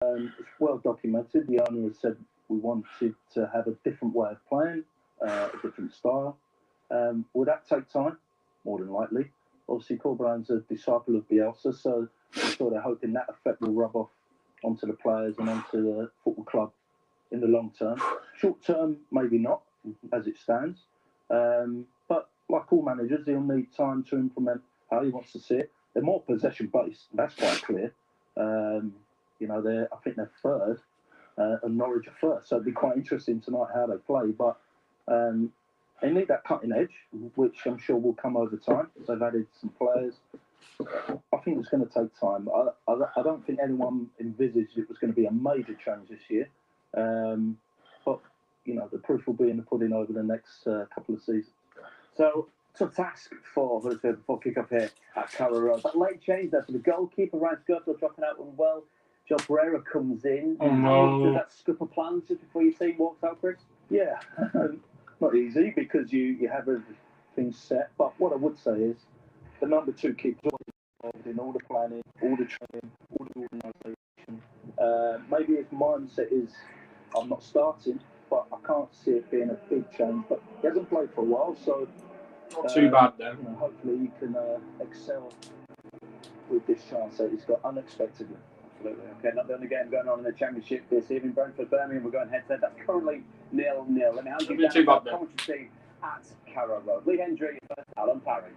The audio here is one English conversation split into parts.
It's well documented. The owner has said we wanted to have a different way of playing, a different style. Will that take time? More than likely. Obviously, Corberan's a disciple of Bielsa, so I'm sure they're hoping that effect will rub off onto the players and onto the football club in the long term. Short term, maybe not, as it stands. But like all managers, he'll need time to implement how he wants to see it. They're more possession-based. That's quite clear. You know, I think they're third, and Norwich are first. So it'd be quite interesting tonight how they play. But they need that cutting edge, which I'm sure will come over time. They've added some players. I think it's going to take time. I don't think anyone envisaged it was going to be a major change this year. But, you know, the proof will be in the pudding over the next couple of seasons. So, tough task for Huddersfield before kick-off here at Carrow Road. But late change there for the goalkeeper, Ryan Scurfield dropping out unwell. Joe Pereira comes in. Oh, no. Does that scupper plans just before your team walks out, Chris? Yeah, not easy because you have everything set. But what I would say is the number 2 keeper involved in all the planning, all the training, all the organisation. Maybe his mindset is I'm not starting, but I can't see it being a big change. But he hasn't played for a while, so not too bad then. You know, hopefully he can excel with this chance that he's got unexpectedly. Absolutely. Okay, not the only game going on in the Championship this evening. Brentford Birmingham, we're going head-to-head. That's currently 0-0. Let me hand you down to the commentary team at Carrow Road. Lee Hendry, Alan Parry.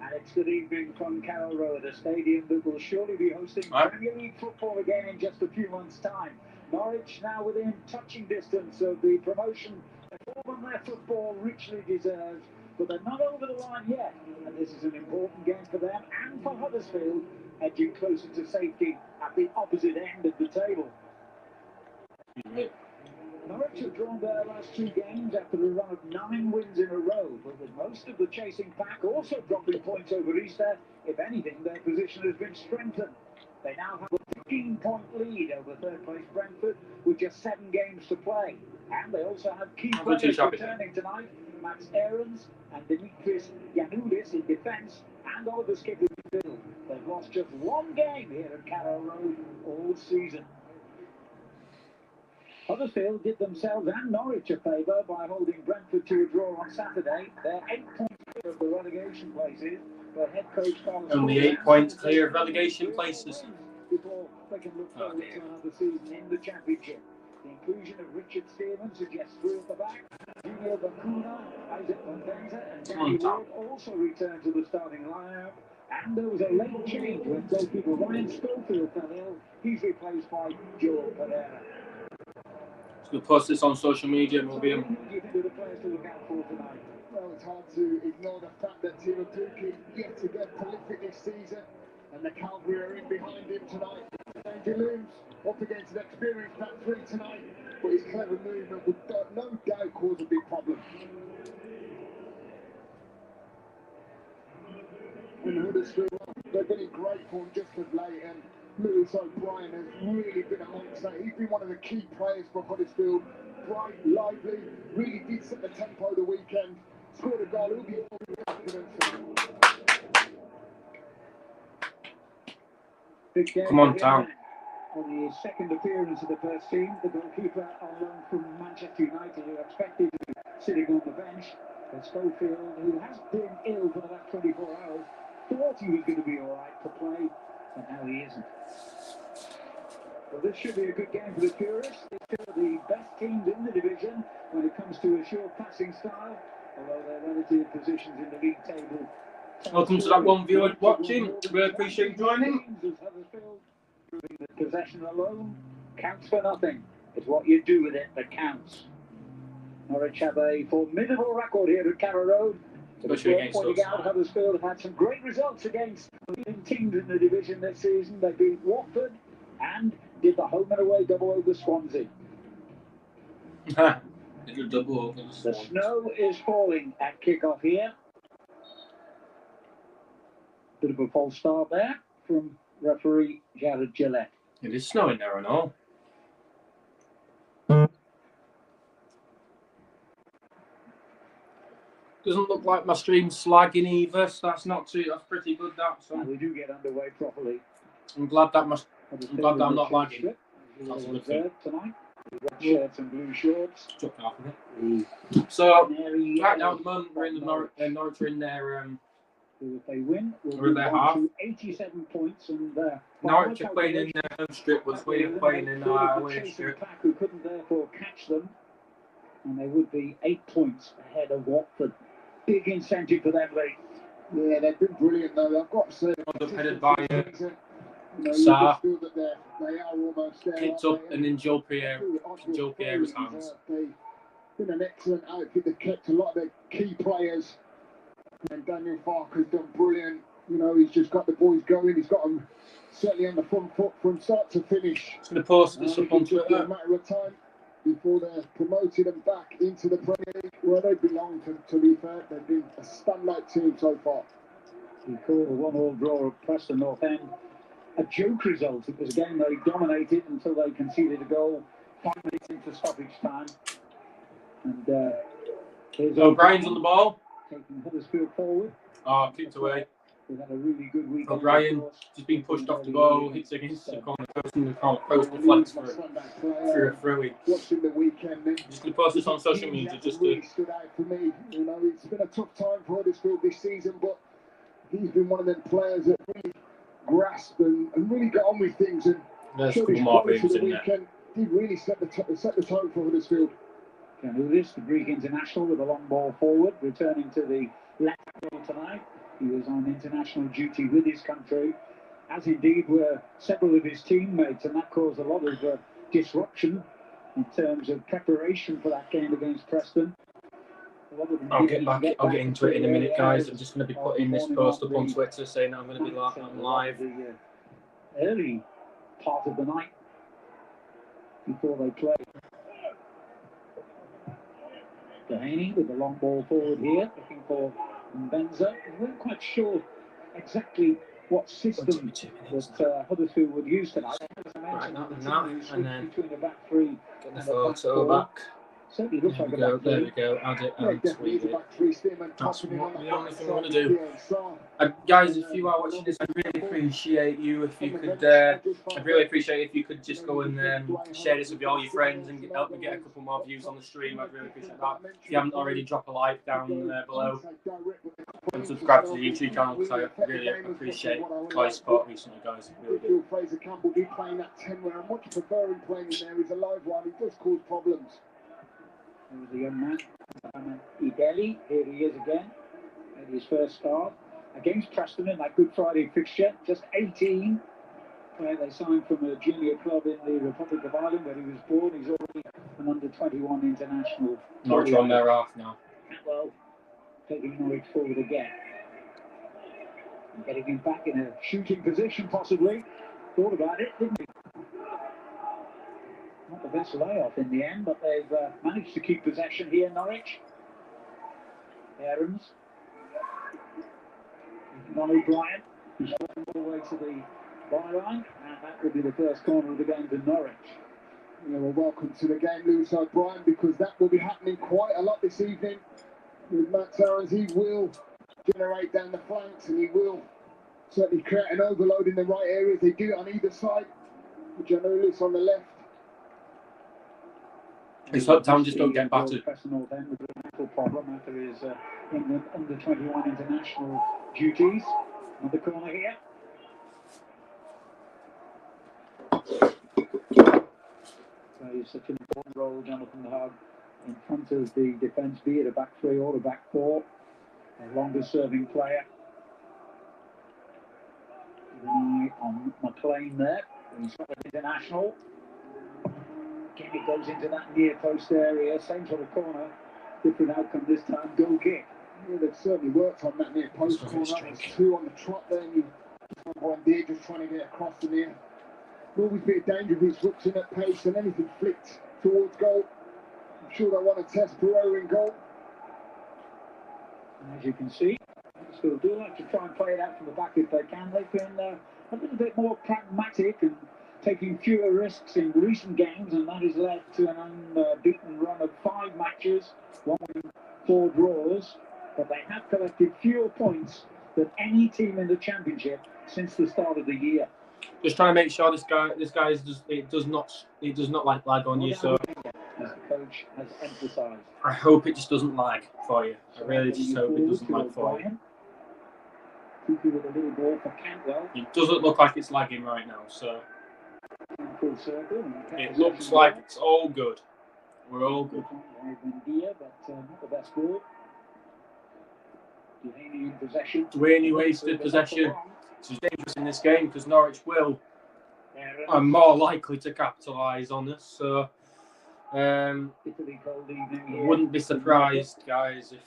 Alex, good evening from Carrow Road, a stadium that will surely be hosting Premier League football again in just a few months' time. Norwich now within touching distance of the promotion. A form of their football richly deserved, but they're not over the line yet. And this is an important game for them and for Huddersfield, edging closer to safety at the opposite end of the table. Norwich have drawn their last 2 games after a run of 9 wins in a row, but with most of the chasing pack also dropping points over Easter, if anything, their position has been strengthened. They now have a 15-point lead over third-place Brentford with just 7 games to play. And they also have key players returning tonight, Max Aarons and Dimitris Giannoulis in defence, and Oliver Skip in midfield. They've lost just 1 game here at Carrow Road all season. Huddersfield did themselves and Norwich a favour by holding Brentford to a draw on Saturday. They're 8 points clear of the relegation places, but head coach Carlos only 8 points clear of relegation places. Before they can look forward to another season in the Championship. The inclusion of Richard Stearman suggests 3 at the back. Junior Bacuna, Isaac Fontenza and Danny Ward also returned to the starting lineup. And there was a late change when goalkeeper Ryan Schofield fell ill. He's replaced by Joe Pereira. So we'll post this on social media and we'll be in. What do you think of the players to look out for tonight? Well, it's hard to ignore the fact that Timo Pukki yet again prolific this season, and the Calvary are in behind him tonight. Andy Looms up against an experienced back 3 tonight, but his clever movement would no doubt cause a big problem. And Huddersfield, they've been in great form just as late, and Lewis O'Brien has really been amongst that. He's been one of the key players for Huddersfield. Bright, lively, really did set the tempo the weekend. Scored a goal, he'll be confident. Come on, Tom. On his second appearance of the first team, the goalkeeper on loan from Manchester United, who expected to be sitting on the bench. But Schofield, who has been ill for the last 24 hours, thought he was going to be all right to play, but now he isn't. Well, this should be a good game for the purists. They're two of the best teams in the division when it comes to a short passing style, although their relative positions in the league table. Welcome to that one viewer watching. We appreciate you joining. Proving that possession alone counts for nothing. It's what you do with it that counts. Norwich have a formidable record here at Carrow Road. Especially against us. Huddersfield have had some great results against leading teams in the division this season. They beat Watford and did the home and away double over Swansea. Double over the snow is falling at kick-off here. Bit of a false start there from referee Jared Gillette. It is snowing there and all. Doesn't look like my stream's slagging either, so that's pretty good. That so and we do get underway properly. I'm glad that I'm glad that I'm not lagging. That's a good thing. Tonight. Red shirts and blue shorts. Took half of it. So, right now at the moment, we're in the Norwich are in their If they win, we're in their half. 87 points, and Norwich are playing in their home strip, which we are playing in our away strip. Who couldn't therefore catch them, and they would be 8 points ahead of Watford. Big incentive for them, Lee. Yeah, they've been brilliant though. I've got to say, Headed by Sarr. They are almost there. Picked up and in Joel Pierre's hands. They've been an excellent outfit. They've kept a lot of their key players. And Daniel Farker's done brilliant. You know, he's just got the boys going. He's got them certainly on the front foot from start to finish. Just going to post this up on Twitter. It's a matter of time before they're promoted and back into the Premier League, where they belong to be fair. They've been a standout team so far. We call a 1-1 draw at Preston North End a joke result. It was a game they dominated until they conceded a goal 5 minutes into stoppage time. And here's O'Brien's on the ball. Taking Huddersfield forward. Oh, kicked away. We've had a really good week. O'Brien just been pushed off the ball, hits against the corner post, and the corner post deflects for a throw-in. Watching the weekend, Just going to post this on social media just to... stood out for me. You know, it's been a tough time for Huddersfield this season, but he's been one of them players that really grasped and really got on with things. And there's a couple more games in there. He really set the tone for Huddersfield. Canoulis, the Greek international, with a long ball forward, returning to the left field tonight. He was on international duty with his country, as indeed were several of his teammates, and that caused a lot of disruption in terms of preparation for that game against Preston. I'll get into it in a minute, guys. I'm just going to be putting this post up on Twitter saying that I'm going to be live. The early part of the night before they play. Dehaney with the long ball forward here, looking for Benza. We weren't quite sure exactly what system that Huddersfield would use tonight. Right, and then between the back three get the photo back. Certainly looks like There we go. Add it and tweet it. That's the only thing we're going to do. Guys, if you are watching this, I'd really appreciate you if you could. I'd really appreciate if you could just go and share this with all your friends and help me get a couple more views on the stream. I'd really appreciate that. If you haven't already, drop a like down below and subscribe to the YouTube channel because I really appreciate all your support recently, guys. Really do. Fraser Campbell did playing that 10 where I'm much preferring playing in there. He's a live one. He does cause problems. There was a young man, Ideli. Here he is again. Made his first start against Preston in that Good Friday fixture. Just 18. Where they signed from a junior club in the Republic of Ireland where he was born. He's already an under-21 international. Norwich on their half now. Well, taking Norwich forward again. And getting him back in a shooting position, possibly. Thought about it, didn't he? Not the best layoff in the end, but they've managed to keep possession here, Norwich. Aarons. Non O'Brien, who's all the way to the byline, and that will be the first corner of the game to Norwich. Yeah, well, welcome to the game, Lewis O'Brien, because that will be happening quite a lot this evening with Matt Aarons. He will generate down the flanks, and he will certainly create an overload in the right areas. They do it on either side, which I know Lewis on the left. His Uptown just don't get battered. Preston North End with an ankle problem after his England under-21 international duties. Another corner here. Plays such an important role, Jonathan Hogg, in front of the defence, be it a back three or a back four. A longer-serving player. Keep an eye on McLean there. He's got an international. Again, it goes into that near post area, same sort of corner, different outcome this time, goal kick. Yeah, they've certainly worked on that near post corner. There's two on the trot there, and you one there just trying to get across the near. Always be a danger if he's hooked in at pace and anything flicked towards goal. I'm sure they want to test Pereira in goal. And as you can see, Huddersfield do like to try and play it out from the back if they can. They've been a little bit more pragmatic and taking fewer risks in recent games, and that has led to an unbeaten run of 5 matches, 1 win, 4 draws. But they have collected fewer points than any team in the Championship since the start of the year. Just trying to make sure this guy does not like lag on you. So as the coach has emphasised. I hope it just doesn't lag for you. I really just hope it doesn't lag for you. With a little ball for Cantwell. It doesn't look like it's lagging right now, so full circle. It looks like it's all good. We're all good. But not the best ball. Delaney in possession. Dwayne wasted possession. It's dangerous in this game because Norwich will are more likely to capitalise on us. So wouldn't be surprised, guys, if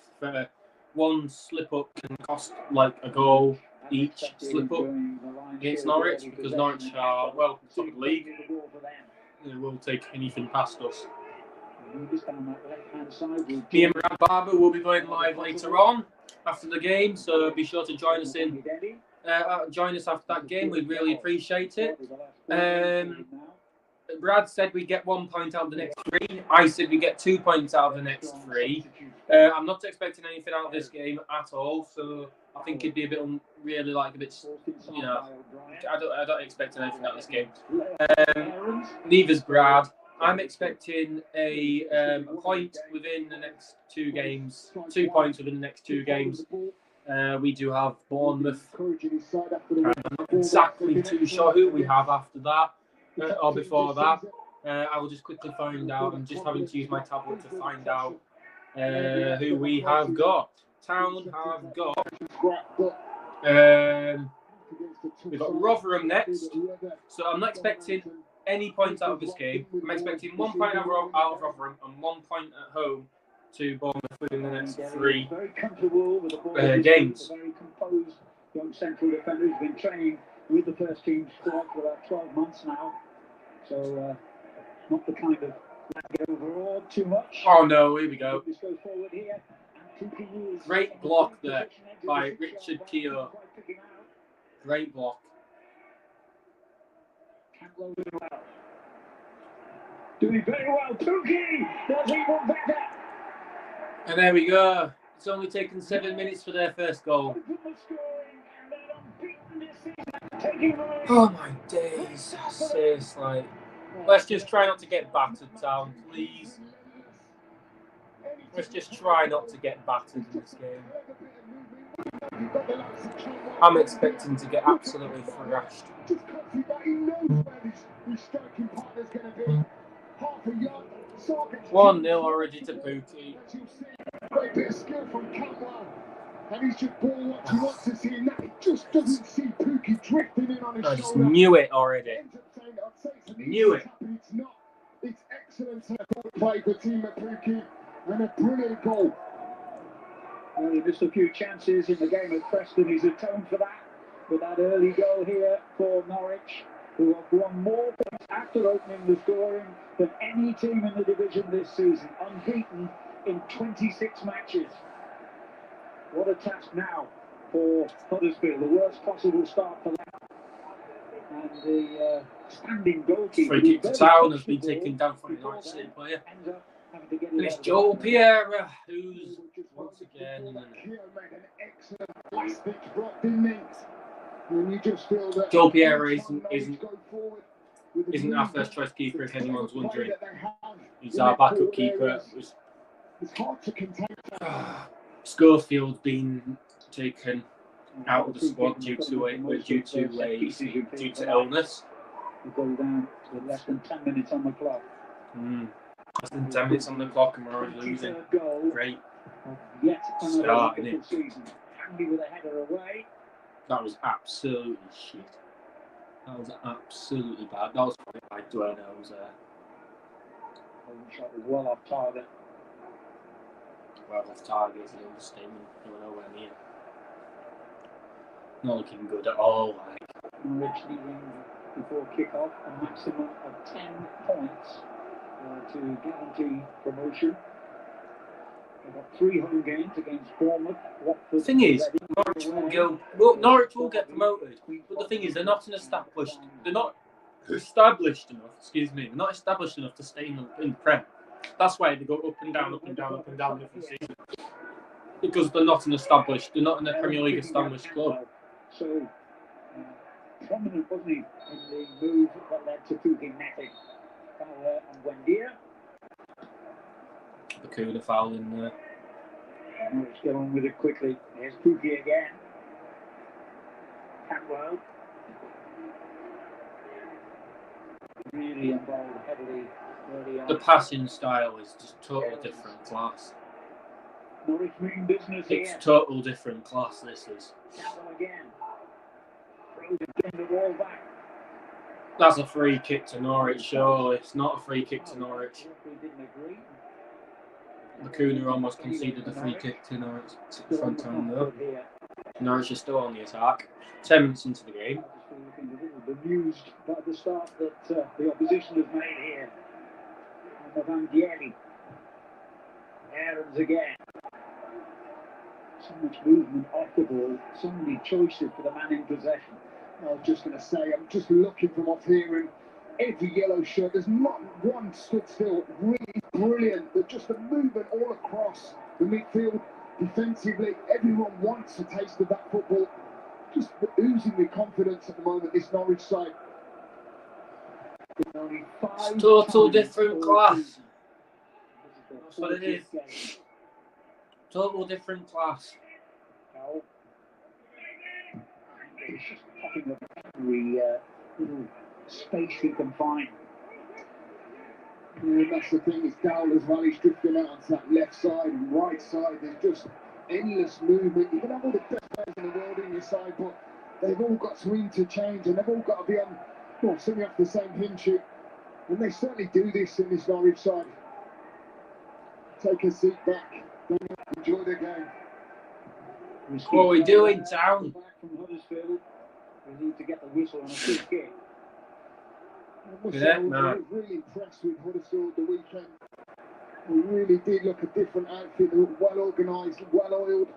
one slip up can cost like a goal each slip up against Norwich, because Norwich are top of the league. They will take anything past us. Me and Brad Barber will be going live later on after the game, so be sure to join us after that game. We'd really appreciate it. Brad said we get 1 point out of the next 3. I said we get 2 points out of the next 3. I'm not expecting anything out of this game at all, so I think it'd be a bit I don't expect anything out of this game. Neither's Brad. I'm expecting a point within the next 2 games, 2 points within the next 2 games. We do have Bournemouth. I'm not exactly too sure who we have after that. Or before that, I will just quickly find out. I'm just having to use my tablet to find out who we have got. Town have got. We've got Rotherham next. So I'm not expecting any points out of this game. I'm expecting 1 point out of Rotherham and 1 point at home to Bournemouth within the next 3 games. Very composed young central defender who's been training with the first team squad for about 12 months now. So, not the kind of get overawed too much. Oh no, here we go. This goes forward here. Great block there by Richard Keogh. Great block. Doing very well. Pookie does even better. And there we go. It's only taken 7 minutes for their first goal. Oh my days. Seriously. Let's just try not to get battered, Town, please. Let's just try not to get battered in this game. I'm expecting to get absolutely thrashed. 1-0 already to Pookie. Great bit of skill from Cantwell. And he's just ball what he wants to see, and that he just doesn't see Pookie drifting in on his shoulder. I just knew it already. Knew it. It's not. It's excellent play for team of Pookie, and a brilliant goal. Well, he missed a few chances in the game at Preston. He's atoned for that with that early goal here for Norwich, who have won more points after opening the scoring than any team in the division this season, unbeaten in 26 matches. What a task now for Huddersfield, the worst possible start for them. And the standing goalkeeper. Free kick to Town has been taken down from the Norwich City player. And it's Joel Pierre, who's once again. Joel Pierre isn't our first choice keeper, if anyone's wondering. He's our backup keeper. It's hard to contain. Schofield's been taken out of the squad due to illness. We go down to less than 10 minutes on the clock. Less than 10 minutes on the clock and we're already losing. Great start, isn't it? Handy with a header away. That was absolutely shit. That was absolutely bad. That was probably by Dwayne. Shot was well off target. Well off target is an understatement. They were nowhere near. Not looking good at all. Norwich needing before kick-off a maximum of 10 points to guarantee promotion. They've got 3 home games against Bournemouth, Watford. The thing is, Norwich will get promoted, but the thing is, they're not established enough. Excuse me, they're not established enough to stay in the Prem. That's why they go up and down different seasons. Because they're not an Premier League established club. So, prominent, wasn't he, in the move that led to Pookie netting. Fowler and Wendia. Bakuna foul in there. Let's get on with it quickly. Here's Pookie again. Catwell. Really involved heavily early on. The passing style is just total different class. Norwich mean business here. It's total different class, this is. Catwell again. Throws again the wall back. That's a free kick to Norwich, surely. It's not a free kick to Norwich. Bakuna almost conceded the free kick to Norwich at the front time though. Norwich is still on the attack. 10 minutes into the game. Looking a little bemused by the start that the opposition has made here. And Van Dieli. Aarons again. So much movement off the ball. So many choices for the man in possession. I was just going to say, I'm just looking from off here, and every yellow shirt, there's not one stood still. Really brilliant. But just the movement all across the midfield, defensively, everyone wants a taste of that football. Just oozing with confidence at the moment, this Norwich side. It's total different class. That's what it is. Total different class. It's just popping up every little space he can find. Yeah, that's the thing, it's Dowell as well. He's drifting out onto that left side and right side. There's just endless movement. You can have all the best players in the world in your side, but they've all got to interchange and they've all got to be on, well, sitting off the same hinge shoot. And they certainly do this in this Norwich side. Take a seat back, enjoy the game. What are we doing, Town? Back from Huddersfield. We need to get the whistle on a quick kick. I was really impressed with Huddersfield the weekend. We really did look a different outfit. They were well organised, well oiled.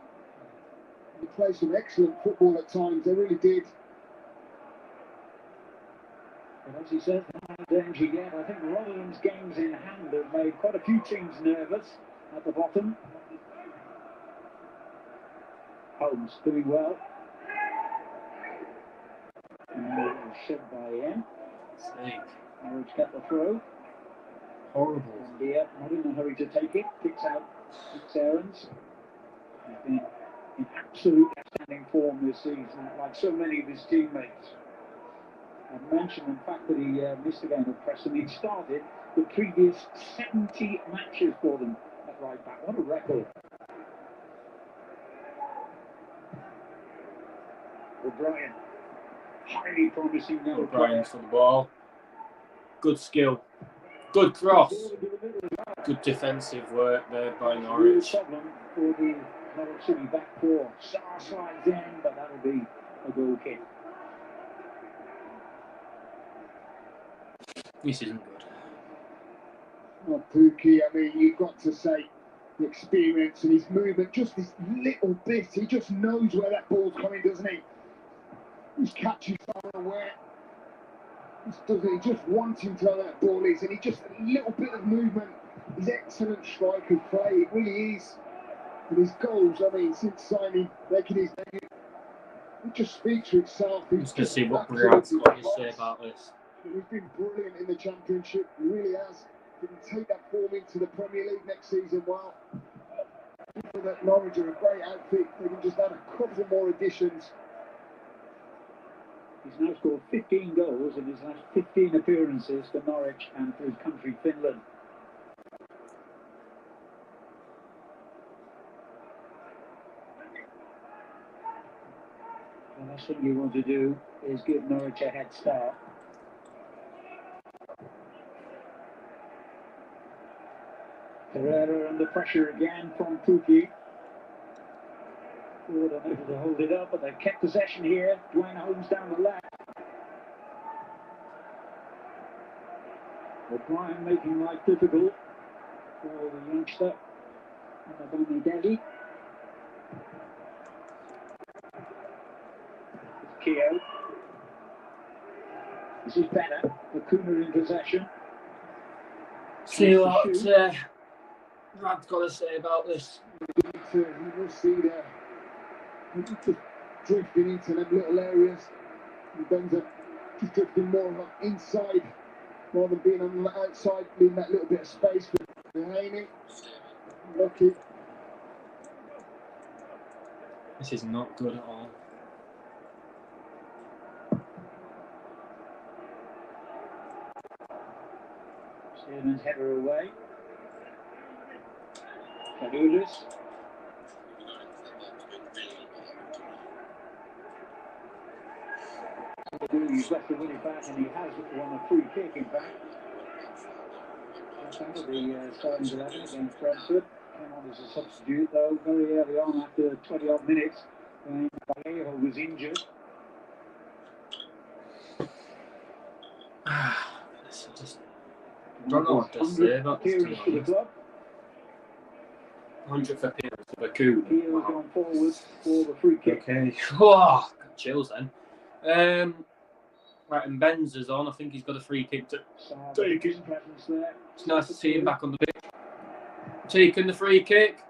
They played some excellent football at times. They really did. But as he said, no danger yet. I think Rotherham's games in hand have made quite a few teams nervous at the bottom. Holmes doing well. And it was shed by him. Norwich get the throw. Horrible. India not in a hurry to take it. Kicks out Aarons. He's been in absolute outstanding form this season, like so many of his teammates. I mentioned the fact that he missed a game at Preston. He'd started the previous 70 matches for them at right back. What a record. O'Brien. Highly promising now. O'Brien for the ball. Good skill. Good cross. Good defensive work there by Norwich. Problem for the Norwich City back four. Sarr slides in, but that'll be a goal kick. This isn't good. Well, Pookie, I mean, you've got to say the experience and his movement, just this little bit. He just knows where that ball's coming, doesn't he? His catch is far away. He just wants him to where that ball is, and he just a little bit of movement. He's excellent striker play, it really is. And his goals, I mean, since signing, making his debut, it just speaks for itself. I'm just going to see what Brian's got to say about this. He's been brilliant in the Championship, he really has. He can take that form into the Premier League next season. Well, people that Norwich are a great outfit. They can just add a couple more additions. He's now scored 15 goals in his last 15 appearances for Norwich and for his country, Finland. The last thing you want to do is give Norwich a head start. Pereira under pressure again from Pookie. Ford unable to hold it up, but they've kept possession here. Dwayne Holmes down the left. O'Brien making life difficult for the youngster. Abomination. Keogh. This is better. Bakuna in possession. See what Rad's got to say about this. You will see there. He's just drifting into them little areas. Benza just drifting more inside rather than being on the outside, leaving that little bit of space for Delaney. Lucky. This is not good at all. Stearman's header away. Cadulas. He's left to win it back, and he has won a free kick, in fact. That's under the starting 11 against Brentford. Came on as a substitute, though, very early on after 20-odd minutes when Vallejo was injured. Just don't know what to say about this team. For the club. 100th appearance for Bakuna. He has gone forward for the free kick. Okay. Oh, chills then. Right, and Benza's on. I think he's got a free kick to take it. It's nice to see him back on the pitch. Taking the free kick.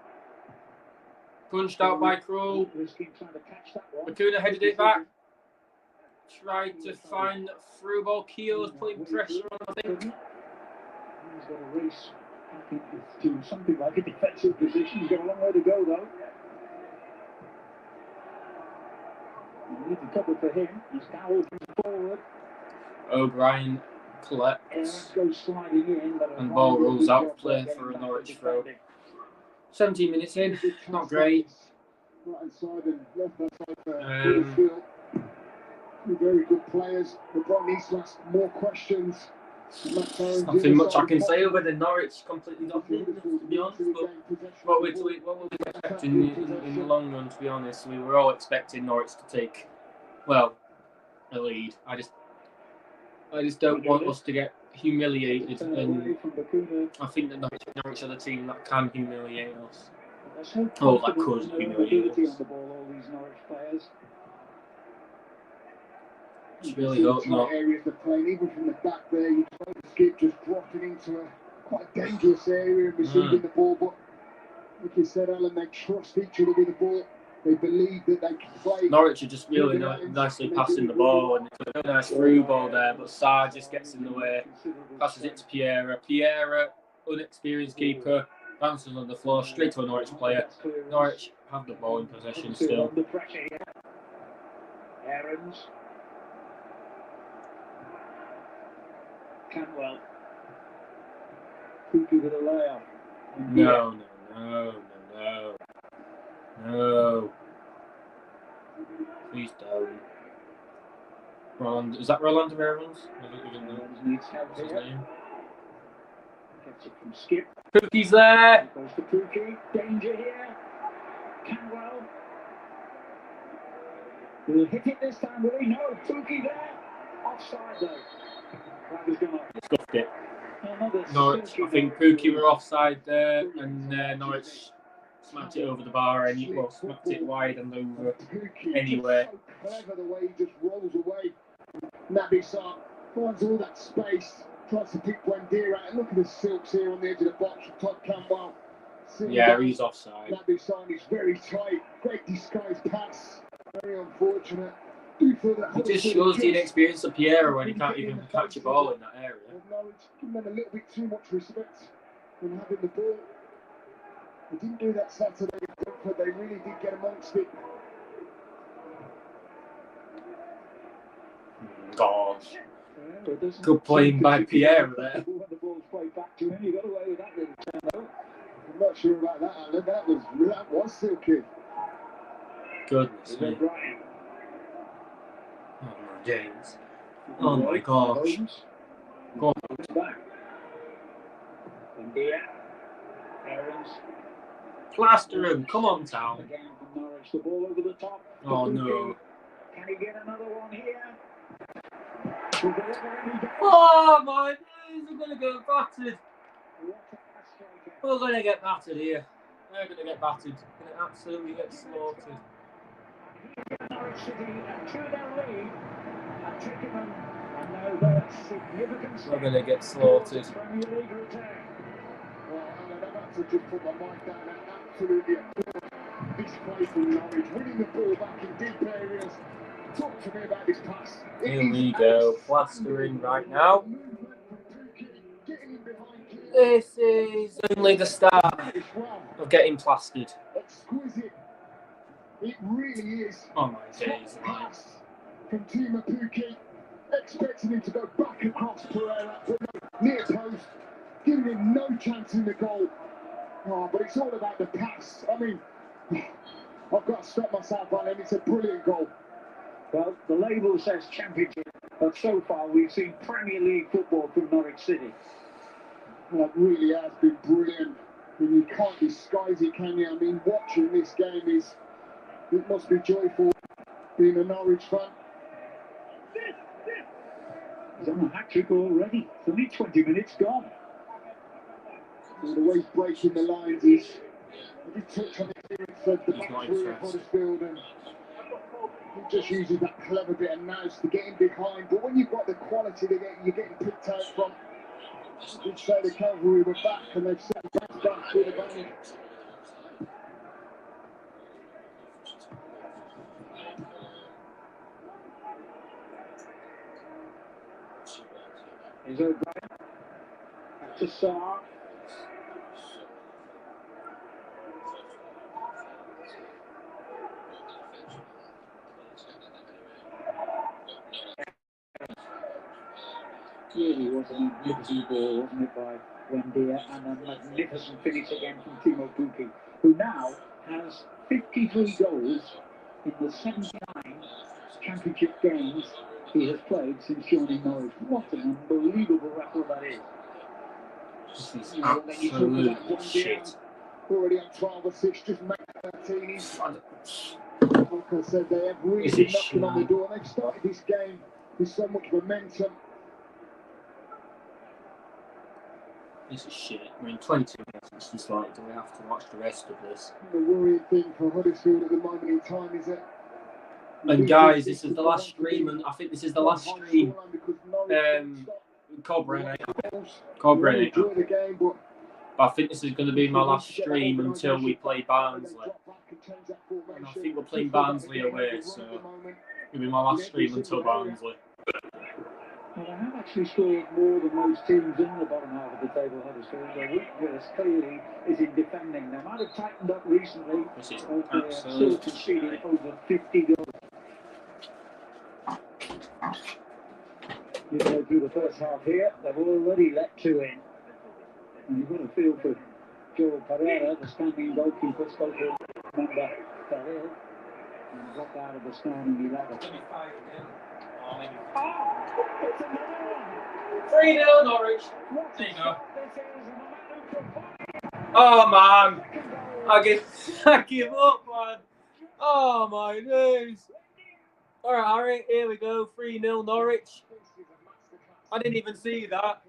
Punched out by Kroll. Bakuna headed it back. Tried to find through ball. Keogh's putting pressure on, I think. He's got a race to something like a defensive position. He's got a long way to go, though. You need to cover for him. He's cowled forward. O'Brien collects. Goes sliding in, and ball rolls out. Play for a Norwich throw. 17 minutes in. Not great. Right side and left side for Phil. Two very good players. LeBron needs to ask more questions. Nothing much I can say over the Norwich completely dominated, to be honest. But what were we expecting in the long run, to be honest? We were all expecting Norwich to take, well, a lead. I just don't want us to get humiliated, and I think that Norwich are the team that can humiliate us. Oh, that could humiliate us. I really hope not. Areas they're playing, even from the back there, you try to skip, just dropping into a quite dangerous area and receiving the ball. But like you said, Alan, they trust each other with the ball. They believe that they can play. Norwich are just really nicely passing the ball, and it's a nice through ball there, but Sarr just gets in the way, passes it to Piera. Piera, unexperienced keeper, bounces on the floor, straight to a Norwich player. Norwich have the ball in possession still. Aarons. Cantwell. Pookie with a layoff. No. Please don't. Roland, is that Roland Aarons? Aarons needs help here. Gets it from Skip. Pookie's there. Goes to Pookie. Danger here. Cantwell. Will hit it this time, will he? No. Pookie there. Offside though. Stuffed it. Norwich, I think Pookie were offside there, and Norwich smacked it over the bar, and smacked it wide and over anyway. So clever the way he just rolls away. Naby Sarr finds all that space, tries to pick Buendia out, and look at the silks here on the edge of the box from Todd Campbell. Yeah, he's offside. Naby Sarr is very tight, great disguised pass, very unfortunate. It just shows the inexperience of Piera when he can't even catch a ball in that area. Norwich giving them a little bit too much respect when having the ball. They didn't do that Saturday, but they really did get amongst it. Gosh. Good playing by Piera there. The ball's played back to him. He got away with that little turn though. I'm not sure about that, Alan. That was silky. Goodness me. Oh my days. Oh my gosh. Go on. Back. Buendia. Aarons. Plaster him. Come on, Town. Again from Norwich. The ball over the top. Oh no. Can he get another one here? Oh my days. We're going to get battered. We're going to get battered here. We're going to get battered. We're going to absolutely get slaughtered. Norwich City and 2-0 lead at Twickenham, and now they're significant. We're going to get slaughtered. Premier League return. Well, Alan, I've had to just put my mind down and absolutely applaud this play from Norwich, winning the ball back in deep areas, Talk to me about this pass. Here we go, plastering right now. This is only the start of getting plastered. Exquisite. It really is. Oh my days. Pass from Tima Pukki. Expecting him to go back across Pereira, but no, near post, giving him no chance in the goal. Oh, but it's all about the pass. I mean, I've got to stop myself on him. It's a brilliant goal. Well, the label says championship, but so far we've seen Premier League football from Norwich City. Well, it really has been brilliant. I mean, you can't disguise it, can you? I mean, watching this game it must be joyful being a Norwich fan. He's on a hat-trick already. It's only 20 minutes gone. And the way he's breaking the lines is... I did touch on it here and said the back three of Huddersfield, and he just uses that clever bit of nous to get in behind. But when you've got the quality you're getting picked out from, I did say the cavalry were back and they've sent back with a bang. Is O'Brien? That's a Sarr. Really was a magnificent ball, wasn't it, by Wendia, and a magnificent finish again from Timo Pukki, who now has 53 goals in the 79 championship games he has played since joining Norwich. What an unbelievable record that is. This is absolute shit. Already on 12 assists, just made 13. Like I said, they have really been knocking on the door. They've started this game with so much momentum. This is shit. I mean, 22 minutes, it's just like, do we have to watch the rest of this? The worrying thing for Huddersfield at the moment in time is that... And guys, this is the last stream, and I think this is the last stream. Cobra, but I think this is going to be my last stream until we play Barnsley. And I think we're playing Barnsley away, so it'll be my last stream until Barnsley. Well, they have actually scored more than most teams in the bottom half of the table, Huddersfield. Their weakness clearly is in defending. They might have tightened up recently, This is but they're still conceding over 50 goals. You go through the first half here, they've already let 2 in. And you've got to feel for Joel Pereira, the standing goalkeeper, spoke to member fell ill and dropped out of the starting 11. 3-0 Norwich. There you go. Oh man, I give up, man. Oh my days. All right, Harry, here we go. 3-0 Norwich. I didn't even see that.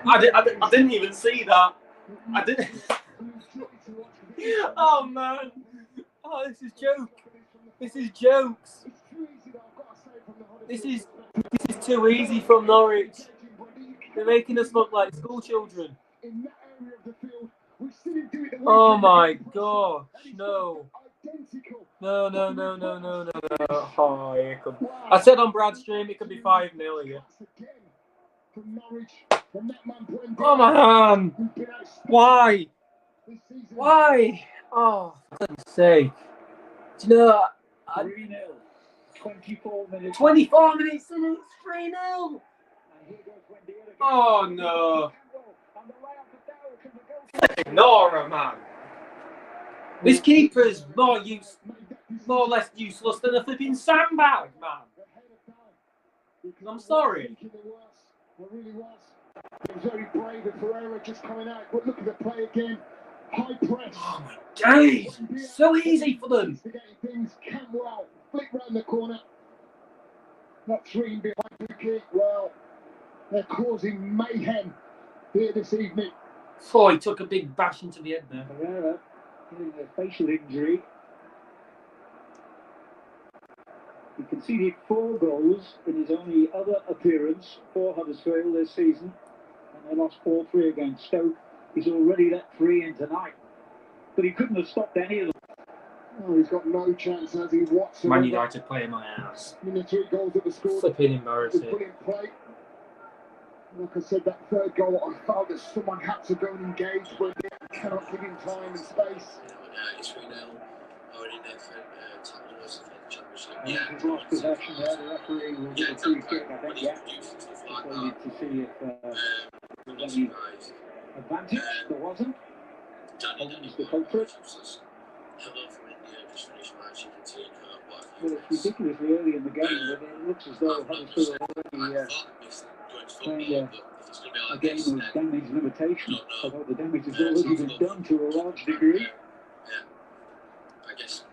I didn't even see that. I didn't. Oh man. Oh, this is joke. This is jokes. This is too easy from Norwich. They're making us look like school children. Oh my gosh, no. No. Oh, here comes. I said on Brad's stream it could be 5-0 here. Oh man! Why? Oh, for goodness sake. Do you know, 3-0. 24 minutes. 24 minutes and it's 3-0. Oh no. Ignore him, man. This keeper's more or less useless than a flipping sandbag, man. I'm sorry. It really was. It was very brave of Pereira just coming out, but look at the play again. High press. Oh my days! So easy for them. Things Camwell flick round the corner. Not 3 behind Pukki. Well, they're causing mayhem here this evening. Oh, he took a big bash into the head there. Pereira getting a facial injury. He conceded 4 goals in his only other appearance for Huddersfield this season, and they lost 4-3 against Stoke. He's already let 3 in tonight, but he couldn't have stopped any of them. Oh, he's got no chance, has he, whatsoever. Man United playing my ass. 3 goals that were scored. Flipping embarrassing. Brilliant play. Like I said, that third goal, I felt that someone had to go and engage, but they cannot give him time and space. It's 3-0. Already there for Tottenham's Championship. Yeah, he's lost possession there. The referee will give a free kick, I think. Yeah. Just waited to see if there was any advantage. There wasn't. Owens the culprit. Hello from India, just finished my chicken tikka. Well, it's ridiculously early in the game, but it looks as though Huddersfield are already playing a game of damage limitation, although the damage has already been done to a large degree. Yeah, I guess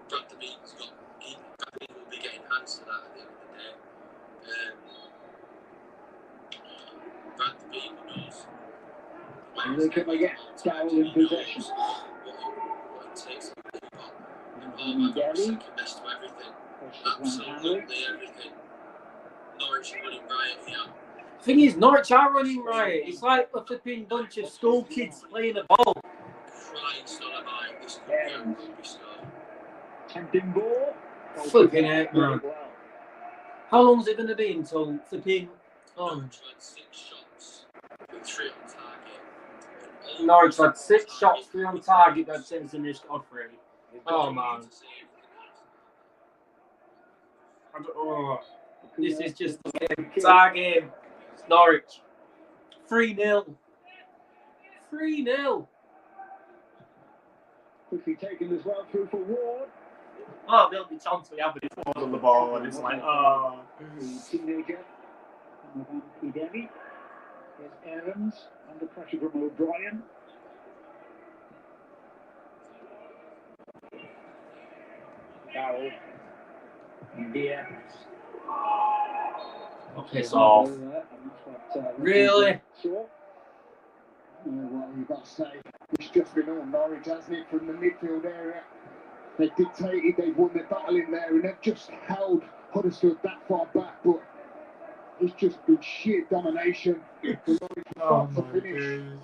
Bradley will be getting hands to that at the end of the day. Bradley knows. And they come again, Dowell in possession. What it takes to get the ball. And second best to everything. Absolutely everything. Norwich are running riot here. Thing is, Norwich are running riot. It's like a flipping bunch of school kids playing a ball. Christ on a bike. This could be scored. Tempting ball. Flipping it, man. How long is it going to be until flipping? Norwich had 6 shots with 3 on target. Norwich had 6 shots, 3 on target. That sends them just off 3. Oh man. This is just a game. It's our game. It's Norwich. 3-0. 3-0. Quickly taken as well through for Ward. Oh, there'll be chance we have it Ward on the ball, and it's like, oh. The teenager, Idemi. There's Aarons under pressure from O'Brien. Dowell. India. Okay, so really? Well, you've got to say, it's just been all Norwich, hasn't it, from the midfield area. They dictated, they've won the battle in there, and they've just held Huddersfield that far back, but it's just been sheer domination. Oh my goodness.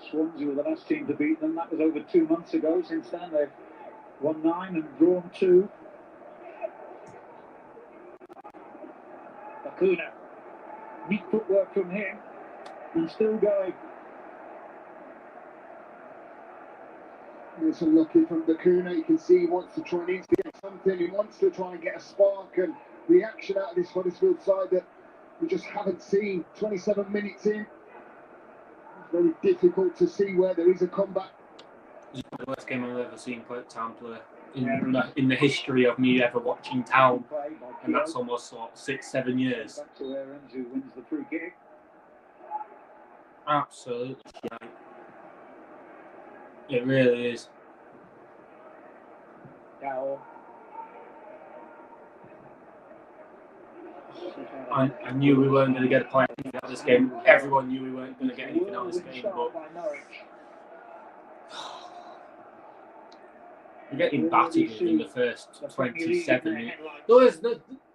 Swansea were the last team to beat them. That was over 2 months ago. Since then, they've won 9 and drawn 2. Bakuna. Neat footwork from him. And still going. It's unlucky from Bakuna. You can see he wants to try and instigate something. He wants to try and get a spark and reaction out of this Huddersfield side that we just haven't seen. 27 minutes in. It's very difficult to see where there is a comeback. This is the worst game I've ever seen Town play in the history of me ever watching Town, and that's almost what 6-7 years. Back to Aarons, who wins the free kick. Absolutely shite. It really is. Dowell. I knew we weren't going to get a point out of this game. Everyone knew we weren't going to get anything out of this game, but we're getting battered in the first 27 minutes.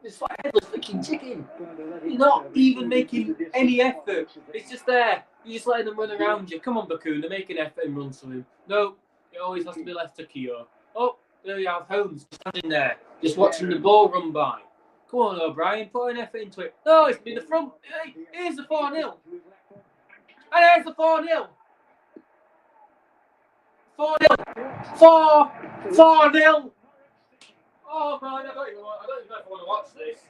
It's like headless freaking chicken. You're not even making any effort. It's just there. You're just letting them run around you. Come on, Bakuna, make an effort and run to him. No, it always has to be left to Keogh. Oh, there you have Holmes standing there, just watching the ball run by. Come on, O'Brien, put an effort into it. No, it's been the front. Hey, here's the 4-0. And there's the 4-0. 4-0. 4-0. Oh man, I don't even know if I want to watch this.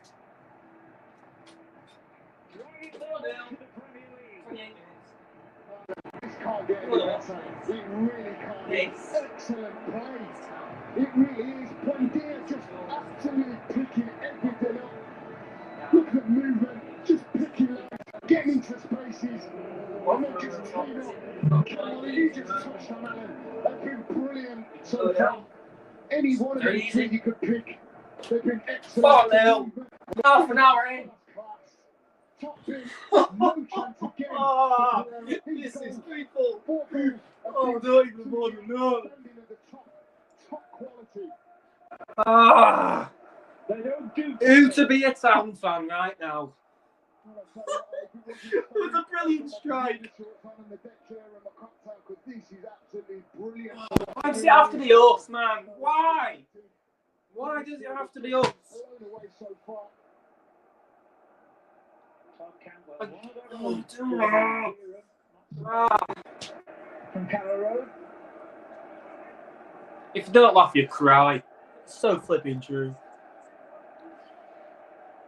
4-0. 28 minutes. This can't get any better. It really can't. It's excellent play. It really is. Buendia just absolutely picking everything up. Look at the movement, just picking up, getting into spaces. I'm not just teeing up. You just touched on Alan. They've been brilliant so far. Any one of them three you could pick. They've been excellent. 4-0. Half an hour in. Top bin, no chance again. Oh, this is people. Oh, don't even want to know. Top quality. Ah, who to be a Town fan right now? It was a brilliant strike. This is absolutely brilliant. Why does it have to be us, man? Why? Why does it have to be us? So far. From Carrow Road. If you don't laugh, you cry. It's so flipping true.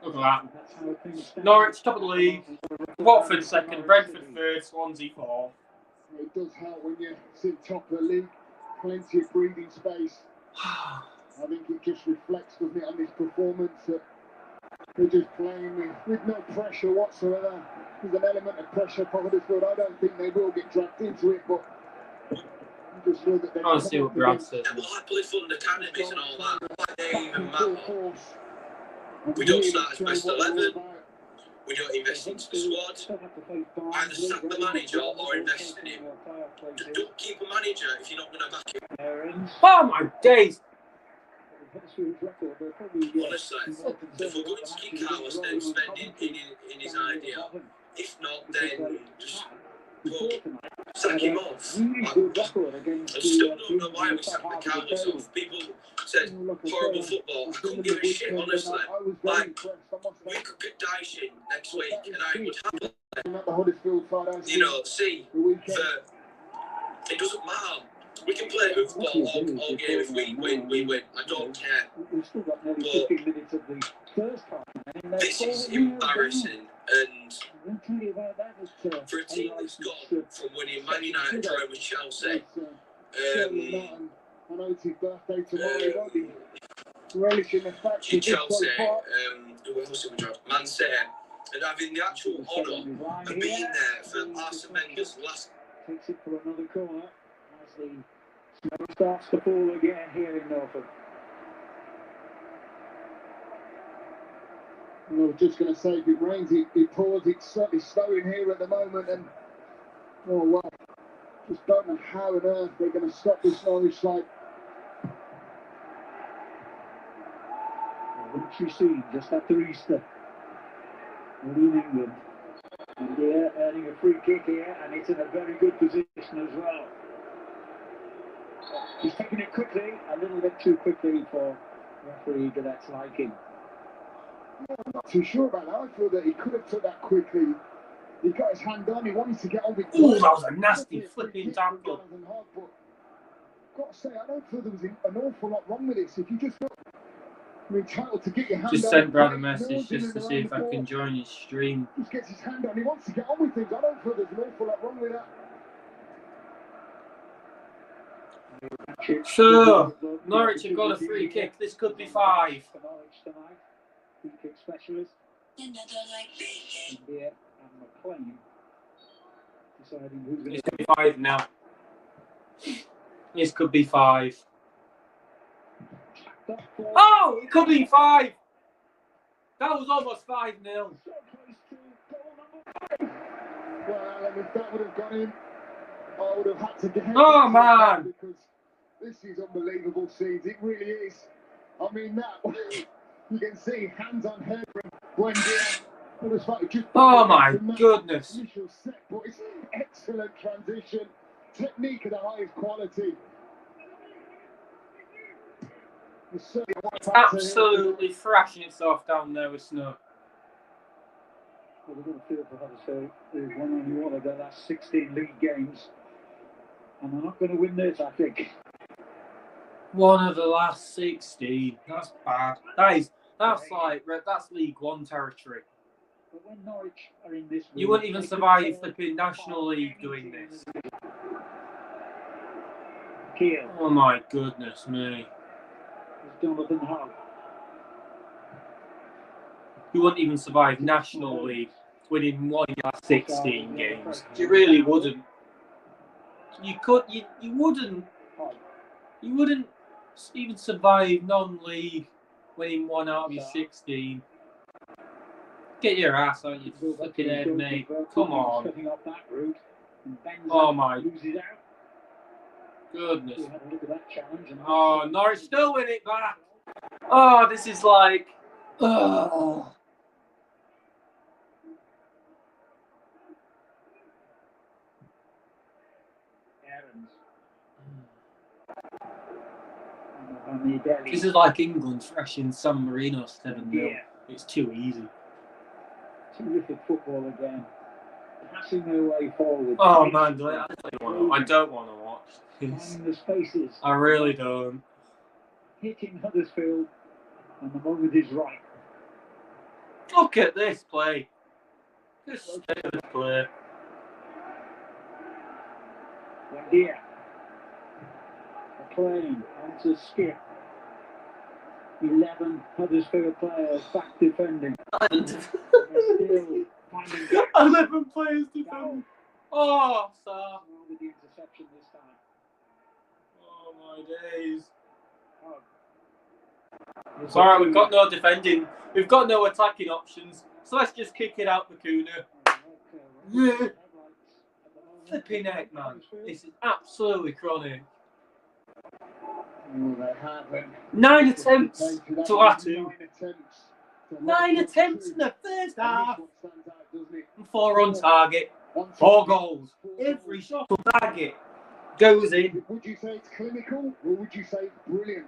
Look at that. Norwich top of the league. Watford second. Brentford third. Swansea fourth. It does help when you sit top of the league. Plenty of breathing space. I think it just reflects, doesn't it, on this performance that they're just playing with no pressure whatsoever. There's an element of pressure for Huddersfield. I don't think they will get dragged into it, but I just feel that they. I want to see what Brad says. Yeah, but I play fund academies and all that. Like they even matter. We don't start as best 11. We don't invest into the squad. Either sack the manager or invest in him. Just don't keep a manager if you're not going to back him. Oh my days! Honestly, if we're going to keep Carlos, then spend in his idea. If not, then just sack him off. I still don't know why we sacked the Carlos off. People said horrible football. I couldn't give a shit, honestly. Like, we could get Dyson next week, and I would happily, you know, see that it doesn't matter. We can play hoofball all game if we win. I don't care. But this is embarrassing, and for a team that's gone from winning Man United drawing with Chelsea, Chelsea, who else did we draw? Man City, and having the actual honour of being there for Arsene Wenger's last. Takes it for another corner as the snow starts to fall again here in Norfolk. I was just going to say, if it rains, it pours. It's certainly snowing here at the moment, and oh well, just don't know how on earth they're going to stop this Norwich side. Wintry scene just after Easter in England. And here, earning a free kick here, and it's in a very good position as well. He's taking it quickly, a little bit too quickly for referee Gadet's liking. I'm not too sure about that. I feel that he could have took that quickly. He got his hand on, he wanted to get on with it. Oh, that was a nasty flipping tackle. Got to say, I don't feel there was an awful lot wrong with this. If you just look, you're entitled to get your hand on. Just sent Brad a message just to see if I can join his stream. Just gets his hand on, he wants to get on with things. I don't feel there's an awful lot wrong with that. So, Norwich have got a free kick. This could be 5. Free kick specialist. And here, and McLean deciding who's going to. This could be 5 now. This could be 5. Oh, it could be 5. That was almost 5-0. Well, Alan, if that would have gone in, I would have had to get. Oh man! Because this is unbelievable scenes. It really is. I mean, that you can see hands on head from Buendia. Oh my goodness! Initial set, but it's excellent transition, technique of the highest quality. It's absolutely thrashing itself down there with snow. Well, we've got a feel for Huddersfield. They've won only one of their last 16 league games, and they're not going to win this, I think. One of the last 16. That's bad. That's League One territory. But when Norwich are in this, you wouldn't even survive flipping National League doing this. Kiel. Oh my goodness me. Jonathan Hull. You wouldn't even survive National League winning one of your 16 games. You really wouldn't. You wouldn't. You wouldn't even survive non-league winning one out of your 16. Get your ass on your flipping head, mate. Come on. Oh my goodness. Oh, Norwich still win it back. Oh, this is like. Oh. returns. This is like England thrashing San Marino 7-0. It's too easy. Terrific football again. Passing their way forward. Oh man, I don't want to watch this. The spaces. I really don't. Hitting Huddersfield, and the moment is right. Look at this play. This stupid play. Wendia. McLean onto Skip. 11 Huddersfield players back defending. 11 players defending. Oh, sir. With the interception this time. Oh my days. It's alright, we've got no defending. We've got no attacking options. So let's just kick it out, Bakuna. Yeah. Flipping heck, man. This is absolutely chronic. 9 attempts to Atu. 9 attempts in the first half. And 4 on target. 4 goals. Every shot on target goes in. Would you say it's clinical or would you say it's brilliant?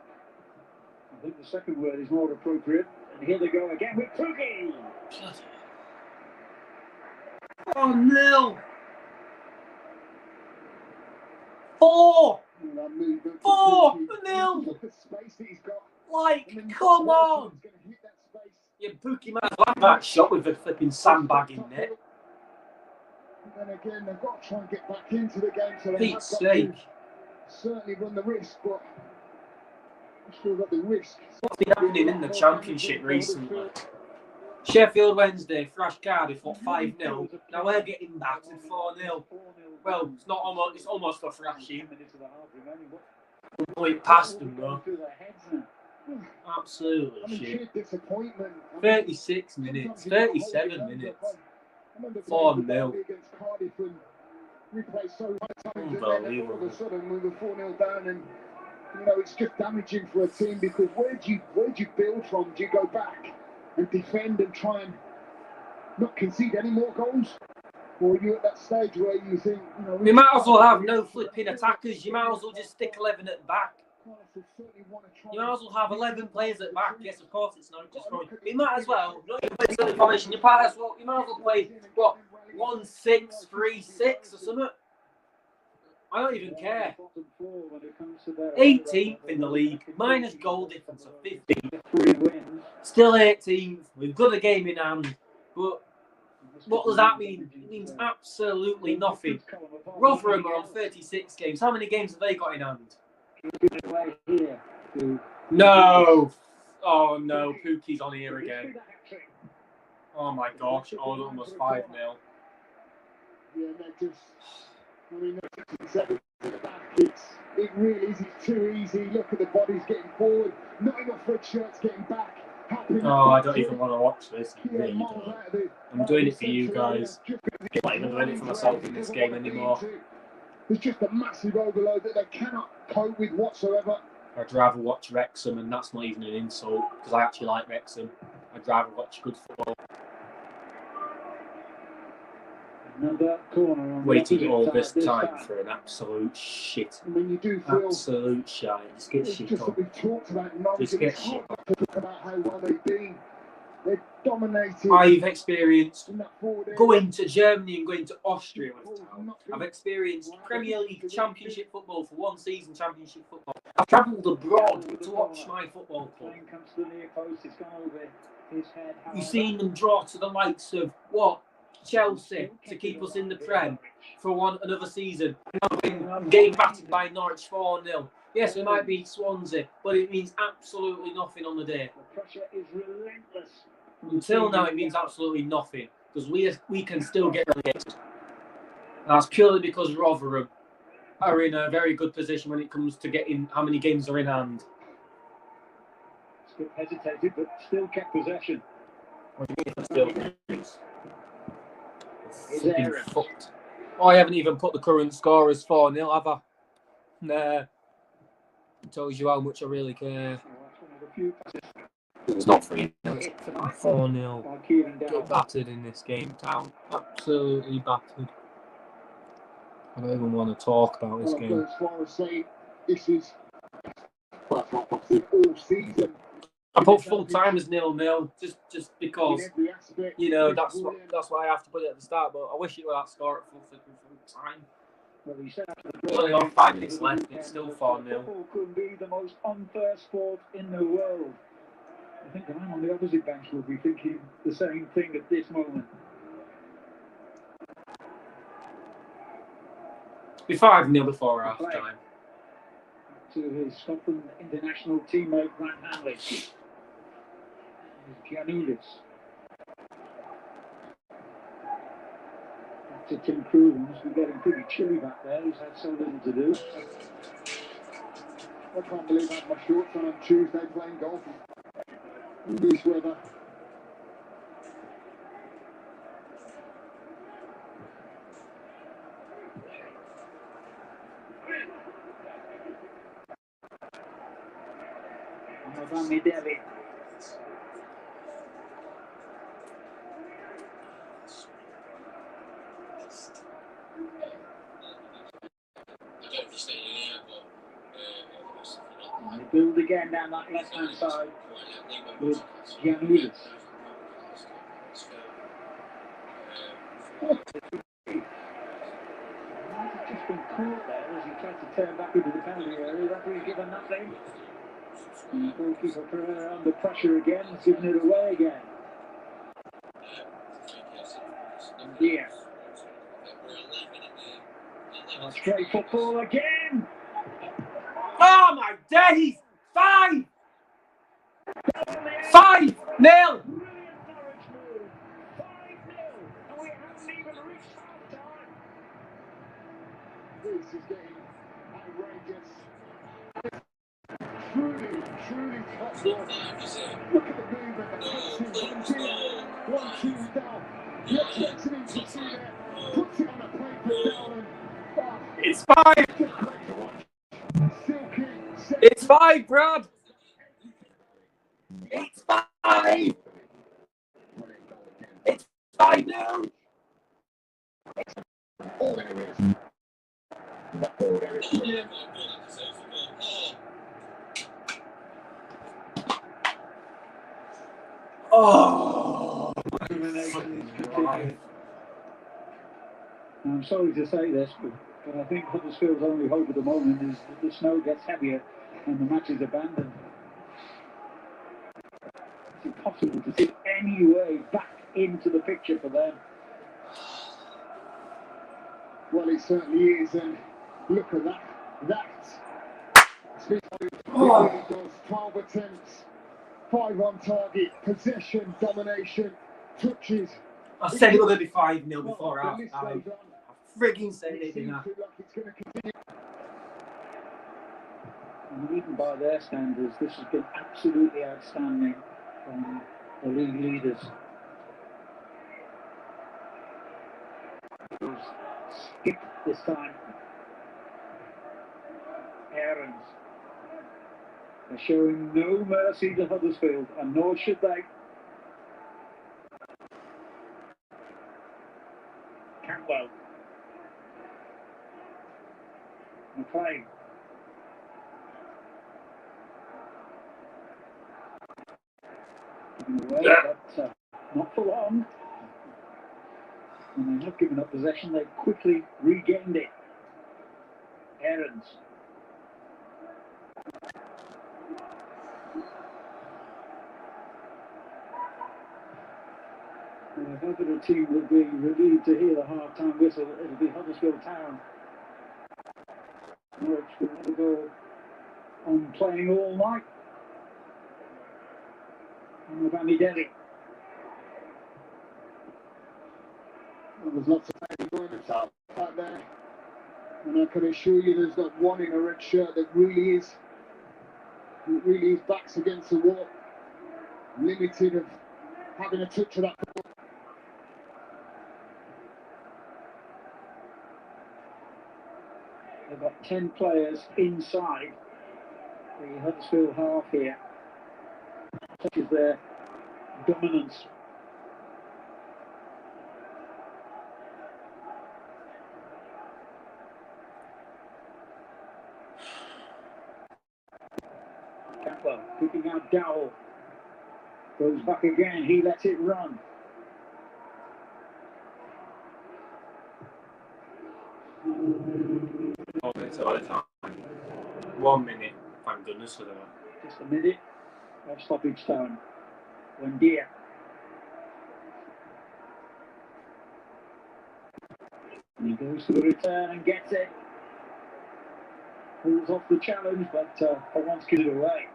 I think the second word is more appropriate. And here they go again with Pookie. 4-0. 4! 4-0! Like, come on! Yeah, Pookie might have that shot with a flipping sandbag in net. And then again, they've got to try and get back into the game, so they Pete's have got sake. to certainly run the risk, but they've still got the risk. What's been happening in the Championship recently? Sheffield Wednesday thrashed Cardiff, 5-0. Now we're getting battered 4-0. Well, it's not almost. It's almost a thrashing. Point past them though. Absolutely shit. 36 minutes, 37 minutes. 4-0. Unbelievable. All of a sudden, we were 4-0 down, and you know it's just damaging for a team because where do you build from? Do you go back and defend and try and not concede any more goals? Or are you at that stage where you think, you know... You might as well have no flipping attackers. You might as well just stick 11 at the back. You might as well have 11 players at back. Yes, of course, it's not just growing. You might as well, not even play silly formation. You might as well play, what, 1-6-3-6 or something? I don't even care. 18th in the league, minus goal difference of 15. Still 18th. We've got a game in hand, but what does that mean? It means absolutely nothing. Rotherham are on 36 games. How many games have they got in hand? No. Oh no, Pookie's on here again. Oh my gosh, almost 5-0. Yeah, they're just... I mean, it really is. It's too easy. Look at the bodies getting forward. Not enough red shirts getting back. Oh, I don't even want to watch this. Really don't. I'm doing it for you guys. I'm not even doing it for myself in this game anymore. There's just a massive overload that they cannot cope with whatsoever. I'd rather watch Wrexham, and that's not even an insult, because I actually like Wrexham. I'd rather watch good football. Waiting all this time for an absolute shit. I mean, you do feel absolute shite. Just get shit just on. We've talked about just get shit on. Talk about how well they've been. They've dominated. I've experienced going to Germany and going to Austria with town. I've experienced Premier League Championship football for one season, Championship football. I've travelled abroad to watch my football club. You've seen them draw to the likes of what? Chelsea to keep us in the Prem for another season. Getting battered by Norwich 4-0. Yes, we might beat Swansea, but it means absolutely nothing on the day. The pressure is relentless. Until now, it means absolutely nothing because we can still get relegated. That's purely because Rotherham are in a very good position when it comes to getting how many games are in hand. Skip hesitated, but still kept possession. What do you mean still? Fucked. Oh, I haven't even put the current score as 4-0, have I? Nah. It tells you how much I really care. It's not 3-0, it's 4-0. Get battered in this game, town. Absolutely battered. I don't even want to talk about this game. As far as saying this is all season. I put full time as 0-0 just because, you know, that's why I have to put it at the start. But I wish it were that score at full time. Well, he said after the There's only got 5 minutes left. It's still 4-0. Football could be the most unfair sport in the world. I think the man on the opposite bench will be thinking the same thing at this moment. Be 5-0 before half time. To his Scotland international teammate Grant Hanley. Giannoulis. To Tim Krul, must be getting pretty chilly back there. He's had so little to do. I can't believe I had my shorts on Tuesday playing golf in this weather. Abomination. They build again down that left-hand side with Giannoulis. Just been caught there as he tried to turn back into the penalty area. Referee given nothing. And goalkeeper Pereira under pressure again, giving it away again. And here. Straight football again. Oh my days! 5! 5-0! This is getting outrageous. Truly top notch. Look at the movement, the passing, 1-2 down. The intensity to see there, puts it on a paper down and It's 5! It's 5, Brad! It's 5! It's 5 now! all there is. Oh! I'm sorry to say this, but I think Huddersfield's only hope at the moment is that the snow gets heavier and the match is abandoned. It's impossible to see any way back into the picture for them. Well, it certainly is, and look at that. That speaks volumes. It really does. 12 attempts, 5 on target, possession, domination, touches. I said it was going to be 5-0 before half time. I frigging said it, didn't I? Like it's going to continue. And even by their standards, this has been absolutely outstanding from the league leaders. Skip this time. Aarons. They're showing no mercy to Huddersfield, and nor should they. Campbell. McLean. Away, but not for long. And they have given up possession, they quickly regained it. Aarons. And if ever the team would be relieved to hear the half-time whistle, it'll be Huddersfield Town. Norwich will never go on playing all night. And the Bamidele. Well, there's lots of enjoyment out there, and I can assure you there's not one in a red shirt that really is backs against the wall, limited of having a touch of that ball. They've got 10 players inside the Huddersfield half here. Such is their dominance. Kicking out Dowell. Goes back again, he lets it run. Oh, it's all the time. 1 minute, thank goodness for that. Just a minute of stoppage time. Wendia. He goes to the return and gets it. Pulls off the challenge, but for once gives it away.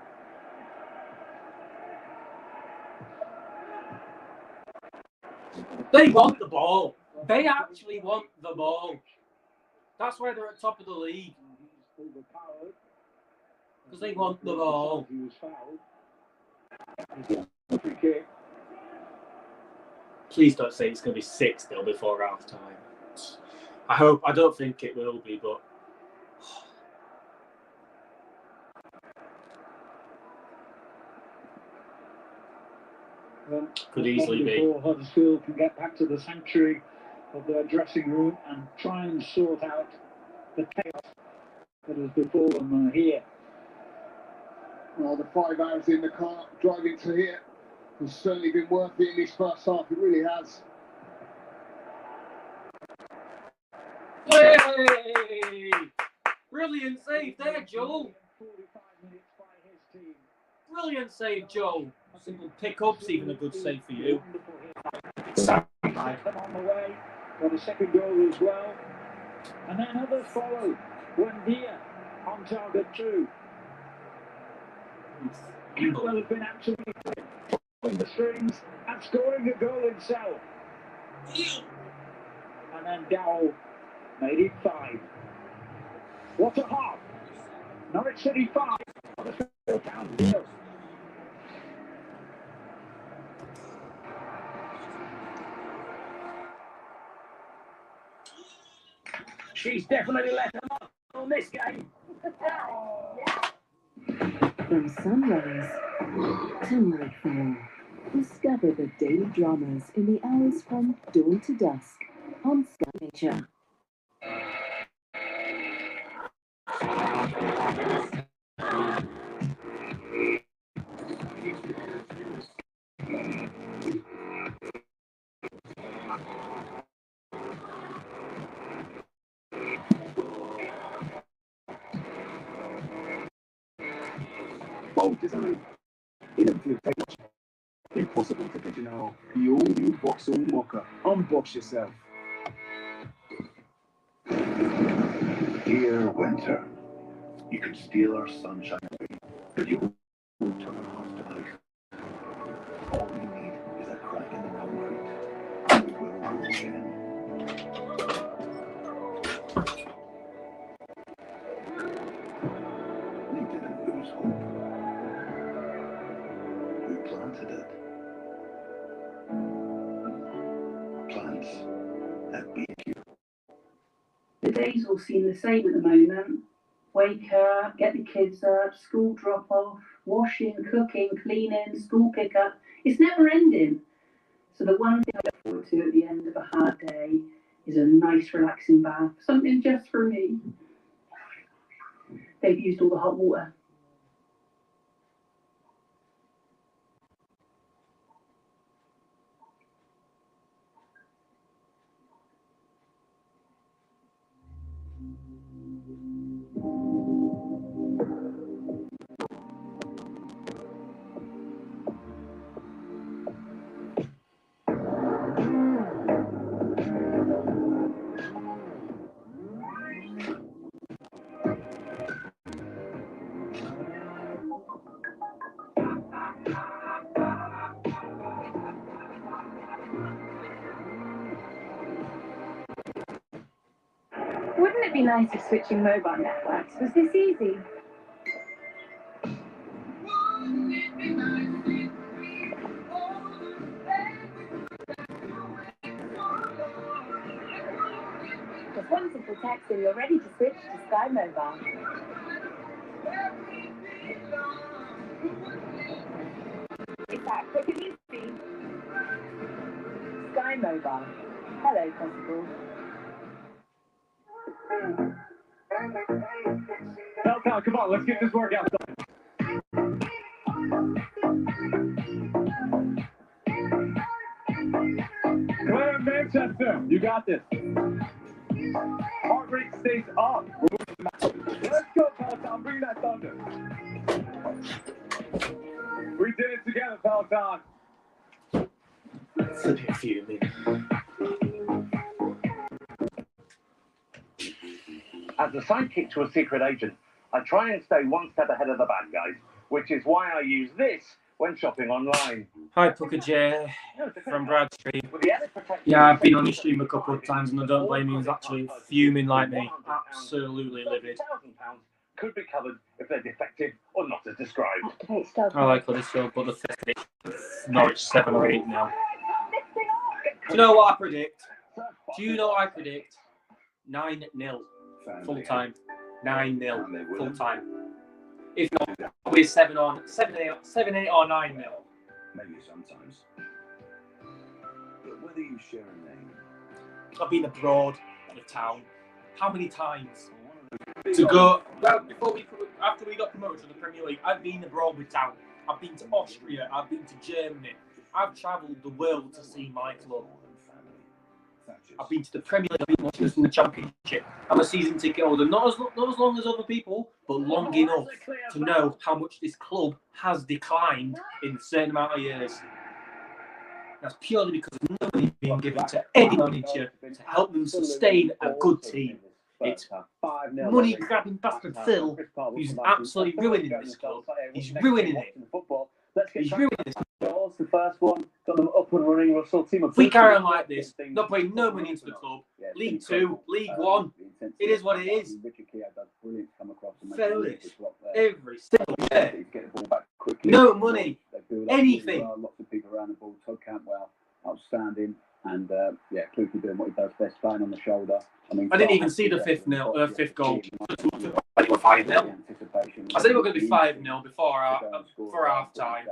They want the ball. They actually want the ball. That's why they're at top of the league. Because they want the ball. He was fouled. Please don't say it's going to be 6-0 before half time. I don't think it will be, but could easily be. Before Huddersfield can get back to the sanctuary of their dressing room and try and sort out the chaos that has befallen them here. Well, the 5 hours in the car driving to here has certainly been worth it in this first half. It really has. Hey! Brilliant save there, Joel. 45 minutes by his team. Brilliant save, Joel. Single pick-up's even a good save for you. Them on the way, got a second goal as well. And then others follow. Wendia on target too. Campbell has been absolutely pulling the strings and scoring a goal himself. And then Dowell made it 5. What a half! Norwich City 5. Huddersfield Town 0. She's definitely left them up on this game. From sunrise to nightfall, discover the daily dramas in the hours from dawn to dusk on Sky Nature. Bold design, innovative technology, impossible to get. The all-new Vauxhall Mocha. Unbox yourself. Dear winter, you can steal our sunshine away, but you won't turn our hearts to ice. All we need is a crack in the concrete, and we will grow again. We didn't lose hope. We planted it. Plants that beat you. The days all seem the same at the moment. Wake up, get the kids up, school drop off, washing, cooking, cleaning, school pick up. It's never ending. So the one thing I look forward to at the end of a hard day is a nice relaxing bath, something just for me. They've used all the hot water. Wouldn't it be nice if switching mobile networks was this easy? With one simple text and you're ready to switch to Sky Mobile. It's that quick and easy. Sky Mobile. Hello, possible. No, come on, let's get this workout done. Chest down. You got this. Heart rate stays up. Let's go, Peloton. Bring that thunder. We did it together, Peloton. Flipping fuming. As a sidekick to a secret agent, I try and stay one step ahead of the bad guys, which is why I use this when shopping online. Hi, Pucker J from Bradstreet. Yeah, I've been on his stream a couple of times and I don't blame him. He's actually fuming like me. Absolutely livid. Could be covered if they're defective or not as described. I like Huddersfield, but the fifth Norwich 7 or 8 now. Do you know what I predict? Do you know what I predict? 9-0 full time. 9-0 full time. If not, we're 7-8 or 9-0. Maybe sometimes. But whether you share a name. I've been abroad out of town. How many times? To go, well, after we got promoted to the Premier League, I've been abroad with town. I've been to Austria, I've been to Germany. I've travelled the world to see my club. I've been to the Premier League, I've been watching the Championship. I'm a season ticket holder, not as long as other people, but long enough to know how much this club has declined in a certain amount of years. That's purely because of no money being given to any manager to help them sustain a good team. It's money-grabbing bastard Phil who's absolutely ruining this club. He's ruining it. He's ruining this. The first one got them up and running. Russell, team of if we carry on like this, not putting no money into the club, League 2, League 1, it is what it is. Fairless. Every single year. No money. Anything. Lots of people around the ball. Todd Campbell, outstanding. And yeah, Clukey doing what he does best, playing on the shoulder. I didn't even see the fifth goal. I think we're 5-0. I said we were going to be 5-0 before half time.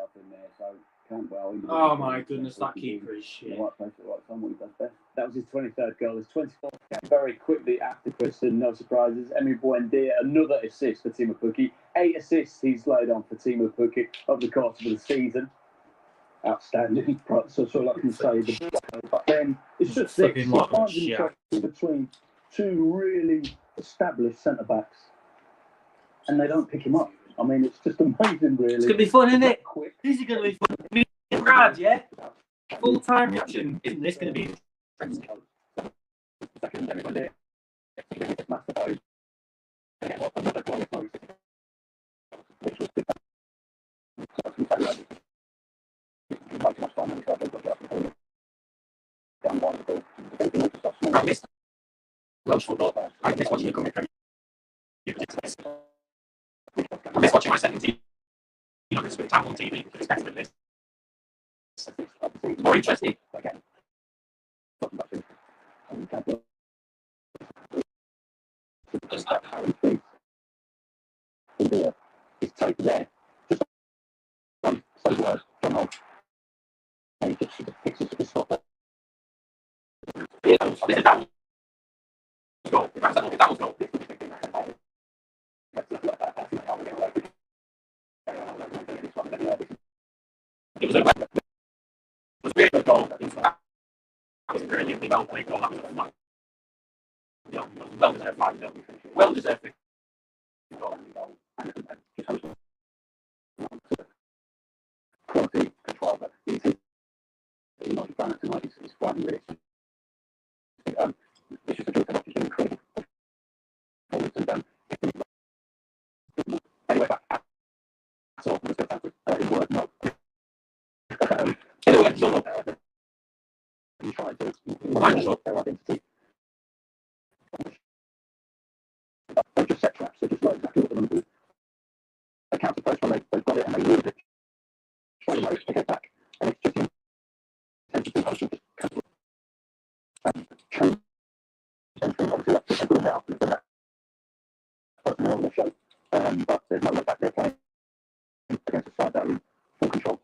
Oh my goodness, that keeper is shit. That was his 23rd goal, his 24th very quickly after Kristen. No surprises. Emi Buendia, another assist for Timo Pukki. 8 assists he's laid on for Timo Pukki over the course of the season. Outstanding. So all I can say. But then it's just this. He finds himself between two really established centre backs, and they don't pick him up. I mean, it's just amazing, really. It's going to be fun, isn't it? This is going to be fun. Brad, yeah? Full-time reaction. Isn't this going to be interesting? I missed Welsh football. I miss watching it come from. I miss watching my second team. You know, it's with town on TV. It's better than this. It's more interesting. Just like how it's take there. Just so word from off. And he just fixes the stop. Yeah, this is that. Go. That was go. It was a great goal. That was a brilliantly well played goal. That was a fun. Well deserved 5-0. Well deserved goal. Quality control, but he's not a tonight. He's quite rich. It's just a joke that he's incredible. Anyway, back. So, it worked no. Anyway, so he tried to manage their identity. They just set traps. They just know exactly what they're going to do. They counter post when they've got it and they lose it. Straight away, they get back. And it's just intention to cancel. And change everything. Obviously, that's a good now. But there's no way back there playing against a side that are in full control.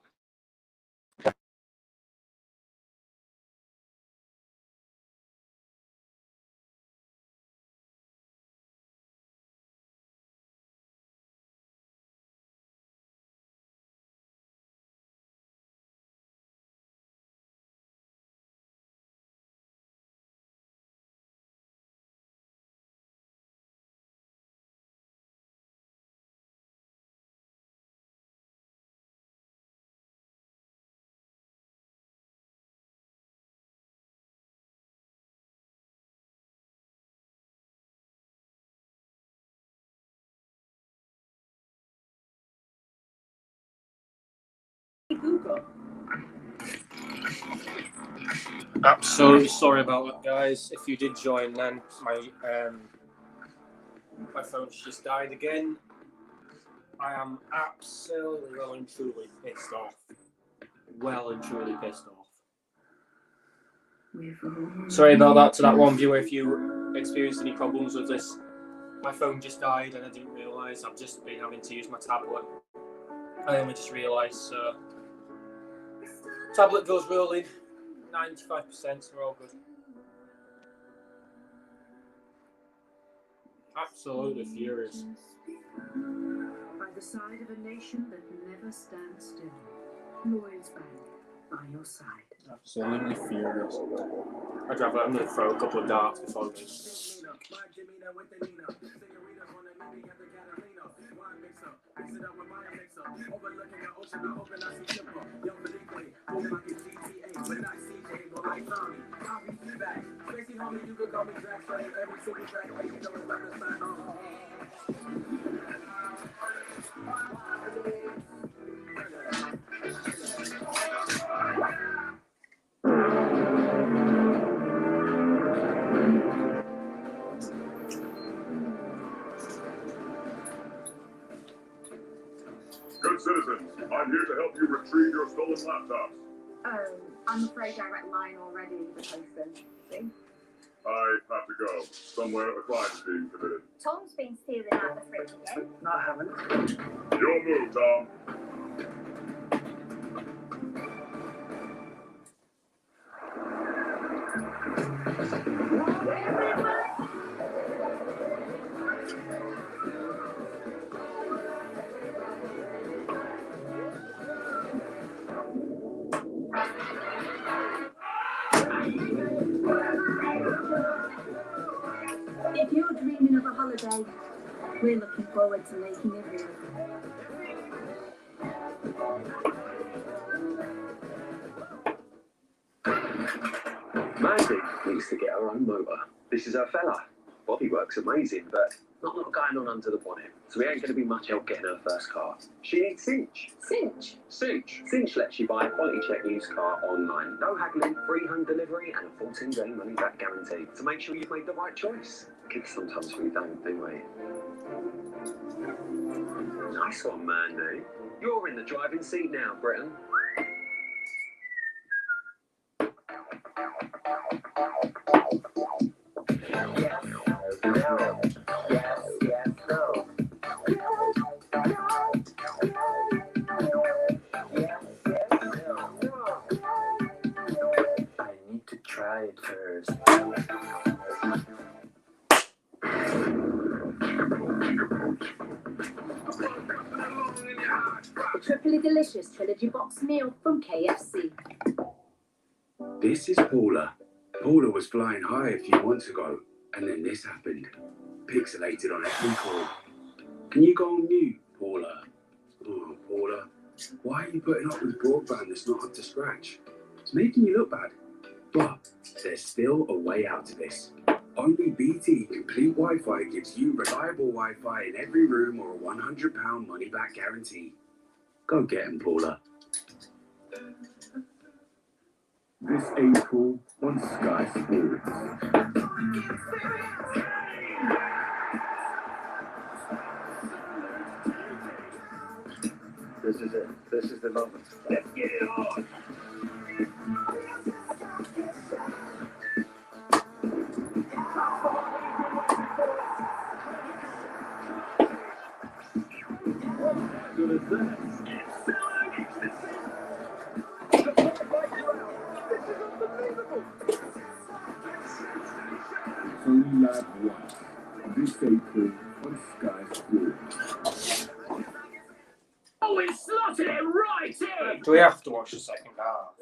Google. Absolutely sorry about that, guys. If you did join, then my phone's just died again. I am absolutely well and truly pissed off. Well and truly pissed off. Sorry about that to that one viewer if you experienced any problems with this. My phone just died and I didn't realise. I've just been having to use my tablet. I only just realised, so tablet goes rolling, 95%, so we're all good. Absolutely furious. By the side of a nation that never stands still. Lloyd's Bank, by your side. Absolutely furious. I'm going to throw a couple of darts before we Good citizens, I'm here to help you retrieve your stolen laptops. Oh, I'm afraid I read line already, the postman. See? I have to go. Somewhere a crime is being committed. Tom's been stealing out the fridge again. No, I haven't. Your move, Tom. If you're dreaming of a holiday, we're looking forward to making it real. Mandy needs to get her own motor. This is her fella. Body works amazing, but not a lot going on under the bonnet. So we ain't going to be much help getting her first car. She needs Cinch. Cinch? Cinch. Cinch lets you buy a quality check used car online. No haggling, free home delivery, and a 14-day money-back guarantee. To make sure you've made the right choice. Kids sometimes we don't, do we? Nice one, Mandy. You're in the driving seat now, Britain. Try it first. A triply delicious trilogy box meal from KFC. This is Paula. Paula was flying high a few months ago, and then this happened. Pixelated on every call. Can you go on mute, Paula? Oh, Paula. Why are you putting up with broadband that's not up to scratch? It's making you look bad. But there's still a way out of this. Only BT Complete Wi-Fi gives you reliable Wi-Fi in every room or a £100 money-back guarantee. Go get 'em, Paula. This April on Sky Sports. This is it. This is the moment. Let's get it on. Good as that. It's only live once. This April on Sky Sports. Oh, he slotted it right in! Do we have to watch the second half?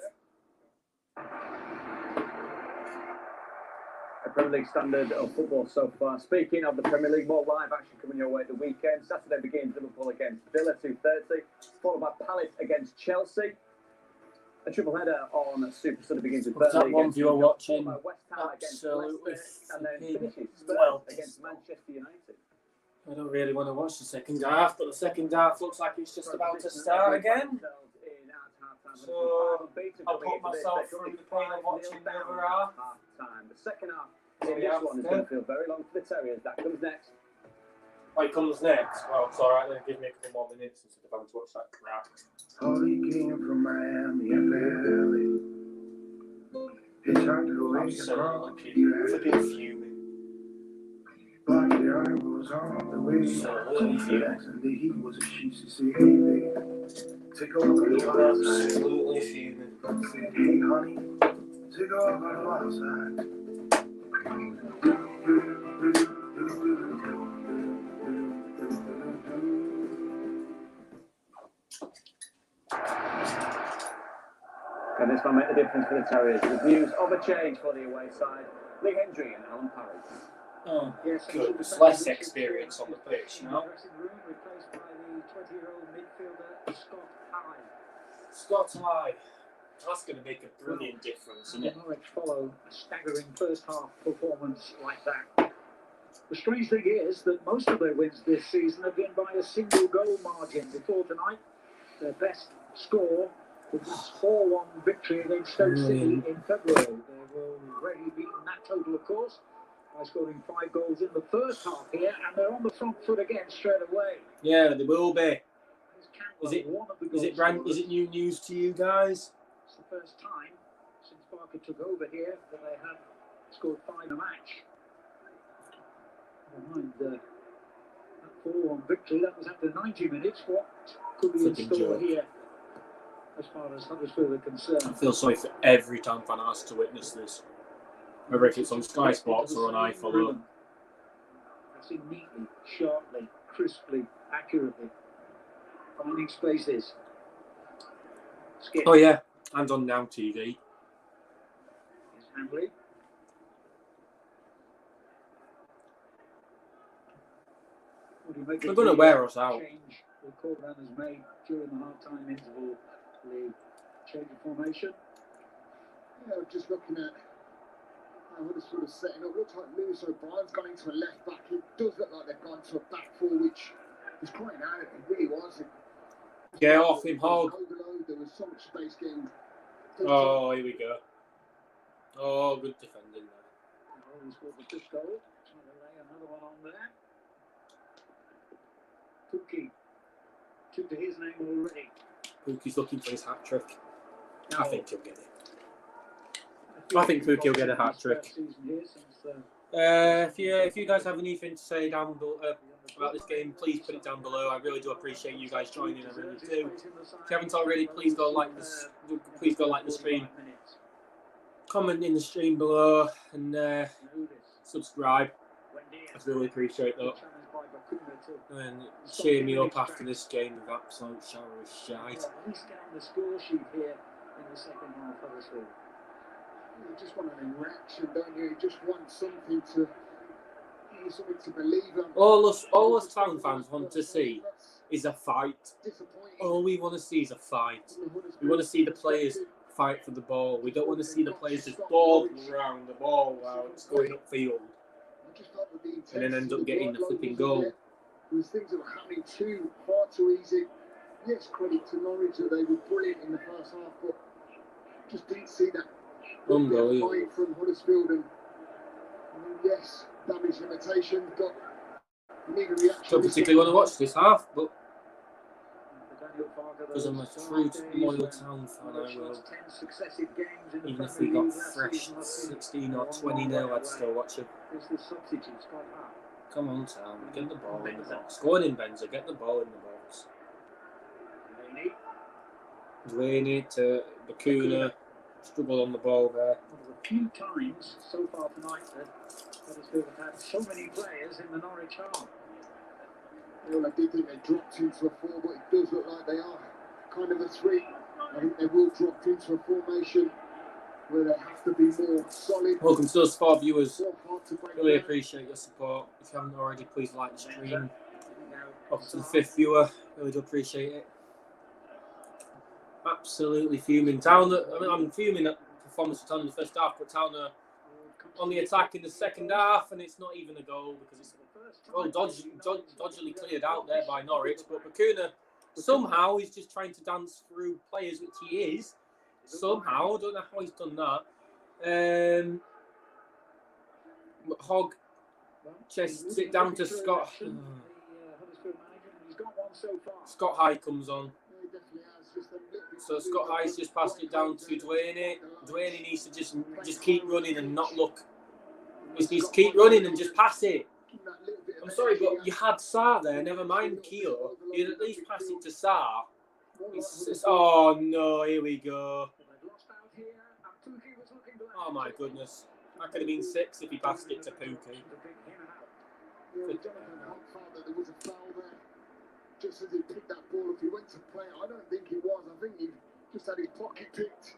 A Premier League standard of football so far. Speaking of the Premier League, more live action coming your way at the weekend. Saturday begins Liverpool against Villa 2:30, followed by Palace against Chelsea. A triple header on Super Sunday begins with What's Burnley that one against viewer watching? West Ham against Absolutely Leicester, and then finishes Spurs well. against Manchester United. I don't really want to watch the second half, but the second half looks like it's just about to start again. In our So I'll put myself through the pain of watching the other half. The second half in this one is going to feel very long for the Terriers. That comes next. Oh, it comes next? Well, it's alright then. Give me a couple more minutes instead of having to watch that crap. Holly came from Miami and LA. Hitchhiked away across the flipping fuming. But the I was on the way. Accidentally, he was a CCC. Take a look at the wild side. Absolutely fuming. Said, hey honey, take a look at the wild side. Can this one make the difference for the Terriers? With news of a change for the away side, Lee Hendry and Alan Parry. Oh, good. There's less experience on the pitch now. Replaced by the 20-year-old midfielder Scott High. Scott High. That's going to make a brilliant difference, isn't it? Norwich follow a staggering first half performance like that. The strange thing is that most of their wins this season have been by a single goal margin. Before tonight, their best score was this 4-1 victory against Stoke City in February. They will already beaten that total, of course, by scoring 5 goals in the first half here, and they're on the front foot again straight away. Yeah, they will be. Is it new news to you guys? It's the first time since Parker took over here that they have scored 5 in a match. Behind that 4-1 victory, that was after 90 minutes. What could be in store here as far as Huddersfield are concerned? I feel sorry for every Town fan has to witness this. Whether it's on Sky Sports or on iFollow. Passing neatly, sharply, crisply, accurately. Finding spaces. Skip. Oh yeah, and on Now TV. Here's Handley. They're going to wear us out. Change the Corban has made during the half-time interval. The change of formation. Yeah, just looking at how Huddersfield is setting up. Looks like Lewis O'Brien's gone into a left back. It does look like they've gone to a back four, which was crying out. It really was. Get off him, Hog. There was so much space getting. Oh, here we go. Oh, good defending there. He scored the first goal. Trying to lay another one on there. Pookie. 2 to his name already. Pookie's looking for his hat trick. I think he'll get it. I think Pookie will get a hat trick. If you guys have anything to say down below about this game, please put it down below. I really do appreciate you guys joining. I really do. If you haven't already, please go like this. Please go like the stream. Comment in the stream below and subscribe. I really appreciate that. And cheer me up after this game with absolute shower of shite. At least get on the score sheet here in the second half of Huddersfield. You just want an erection, don't you? You just want something to believe in. All us Town fans want to see is a fight. All we want to see is a fight. We want to see the players fight for the ball. We don't want to see the players just ball around the ball while it's going upfield and then end up getting the flipping goal. There was things that were happening far too easy. Yes, credit to Norwich that they were brilliant in the first half, but just didn't see that fight from Huddersfield. And yes, damage limitation, but need a reaction. Don't particularly want to watch this half, but because I'm a true loyal Town fan, I will. Even if we got fresh 16 or 20-0, I'd still watch it. Come on, Town, get the ball in the box. Go on in, Benza, get the ball in the box. Delaney to Bakuna, struggle on the ball there. A few times so far tonight that Huddersfield have had so many players in the Norwich half. Well, I did think they dropped into a 4, but it does look like they are kind of a 3. I think they will drop into a formation where they have to be more solid. Welcome to those 4 viewers. Really appreciate your support. If you haven't already, please like the stream. Up to the 5th viewer, really do appreciate it. Absolutely fuming. Town, I'm fuming at the performance of Town in the first half, but Town are on the attack in the second half, and it's not even a goal because it's dodgily cleared out there by Norwich. But Bakuna Somehow he's just trying to dance through players, which he is. Somehow, I don't know how he's done that. Hogg chests it down to Scott. Scott High comes on. So Scott High's just passed it down to Dwayne. Dwayne needs to just keep running and not look. He needs to keep running and just pass it. I'm sorry, but you had Sarr there. Never mind Keogh. You'd at least pass it to Sarr. Oh no, here we go. Oh my goodness. That could have been 6 if he passed it to Pookie. There was a foul there. Just as he picked that ball, if he went to play, I don't think he was. I think he just had his pocket picked.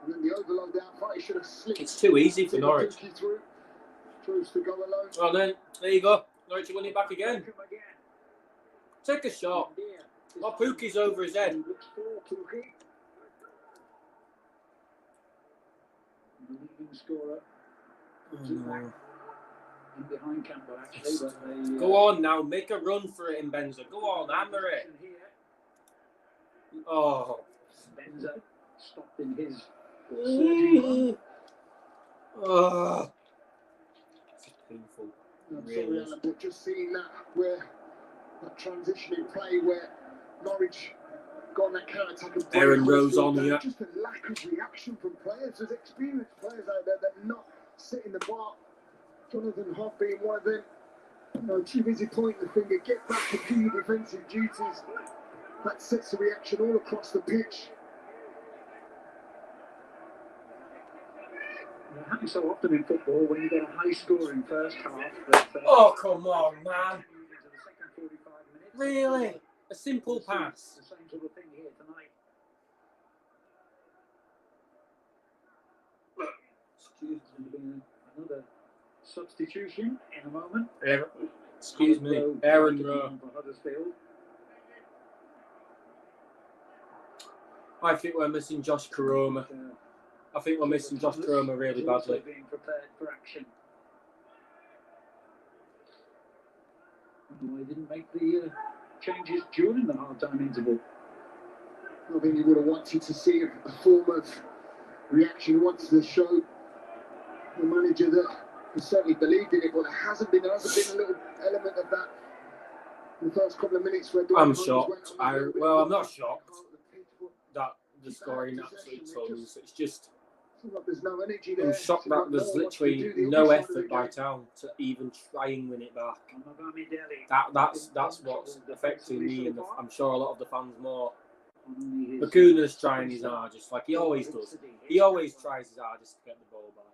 And then the overload out fight, he should have slipped. It's too easy for Norwich. Chose to go alone. Well then, there you go. Norwich are winning it back again. Take a shot. Well, Pookie's over his head. The leading scorer. In behind Campbell, actually, but they, go on now, make a run for it in Benza. Go on, hammer it. Oh. Benza stopped in his surging run. Oh. It's painful. Really is. But just seeing that, where that transitioning play where Norwich got on that counter-attack and Aaron Rose on here. Just a lack of reaction from players. There's experienced players out there that are not sitting the bar. Jonathan Hogg being one of them. You know, too busy pointing the finger. Get back to do your defensive duties. That sets the reaction all across the pitch. It happens so often in football when you get a high-scoring first half. That, oh, come on, man. Really? A simple pass. The same sort of thing here tonight. Excuse me, another substitution in a moment. Excuse me, Aaron Rowe. I think we're missing Josh Karoma. I think we're missing Josh Karoma really badly. Being prepared for action. He didn't make the changes during the half-time interval. I think he would have wanted to see a form of reaction. He wanted to show the manager that he certainly believed in it, but there hasn't been a little element of that in the first couple of minutes where I'm shocked. I'm not shocked that the scoring absolutely tons. It's just there's no energy there. I'm shocked that there's literally no effort by Town to even try and win it back. That's what's affecting me, and I'm sure a lot of the fans more. Bakuna's trying his hardest, like he always does. He always tries his hardest to get the ball back.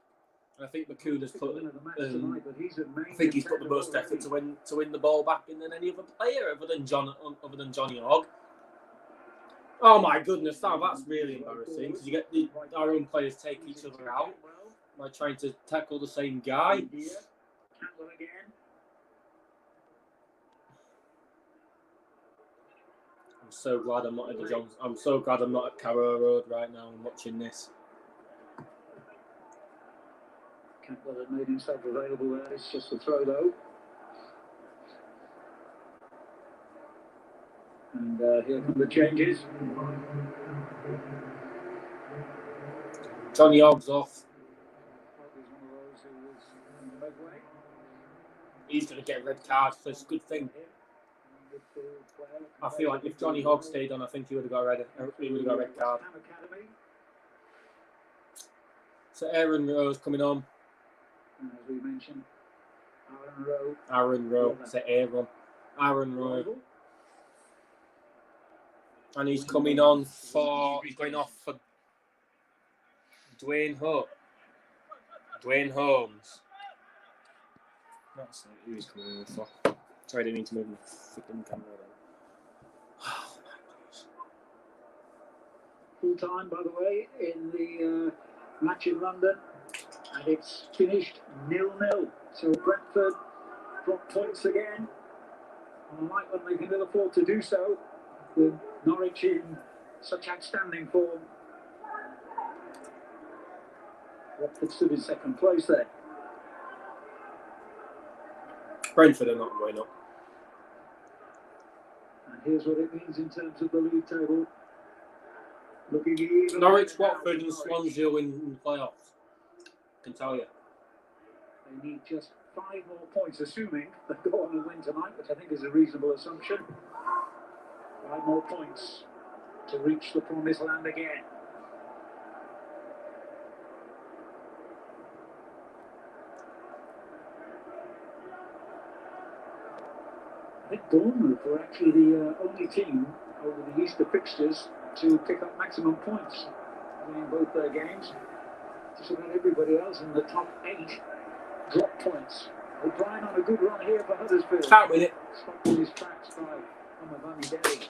And I think Bakuna's put. I think he's put the most effort to win the ball back than any other player, other than Johnny Hogg. Oh my goodness, that's really embarrassing because you get our own players take each other out by trying to tackle the same guy. I'm so glad I'm not at the Johns. I'm so glad I'm not at Carrow Road right now and watching this. Campbell had made himself available there. It's just a throw though. And here come the changes. Johnny Hogg's off. He's going to get a red card, so it's a good thing. I feel like if Johnny Hogg stayed on, I think he would have got a red card. So Aaron Rowe's coming on. And as we mentioned, Aaron Rowe. So Aaron Rowe. And he's coming on he's going off for Dwayne Holmes. That's it, who he's coming on for. Sorry, I didn't mean to move the flipping camera then. Oh my gosh. Full time, by the way, in the match in London. And it's finished 0-0. So Brentford drop points again. On a night when they can ill afford to do so, with Norwich in such outstanding form. Watford stood in second place there. Brentford are not going up. Here's what it means in terms of the league table. Looking even Norwich, Watford and Swansea win in the playoffs. I can tell you. They need just 5 more points, assuming they go on and win tonight, which I think is a reasonable assumption. 5 more points to reach the promised land again. I think Bournemouth were actually the only team over the Easter fixtures to pick up maximum points, winning both their games. Just about everybody else in the top 8 dropped points. O'Brien on a good run here for Huddersfield. Can't win it. Stopped in his tracks by Abomination.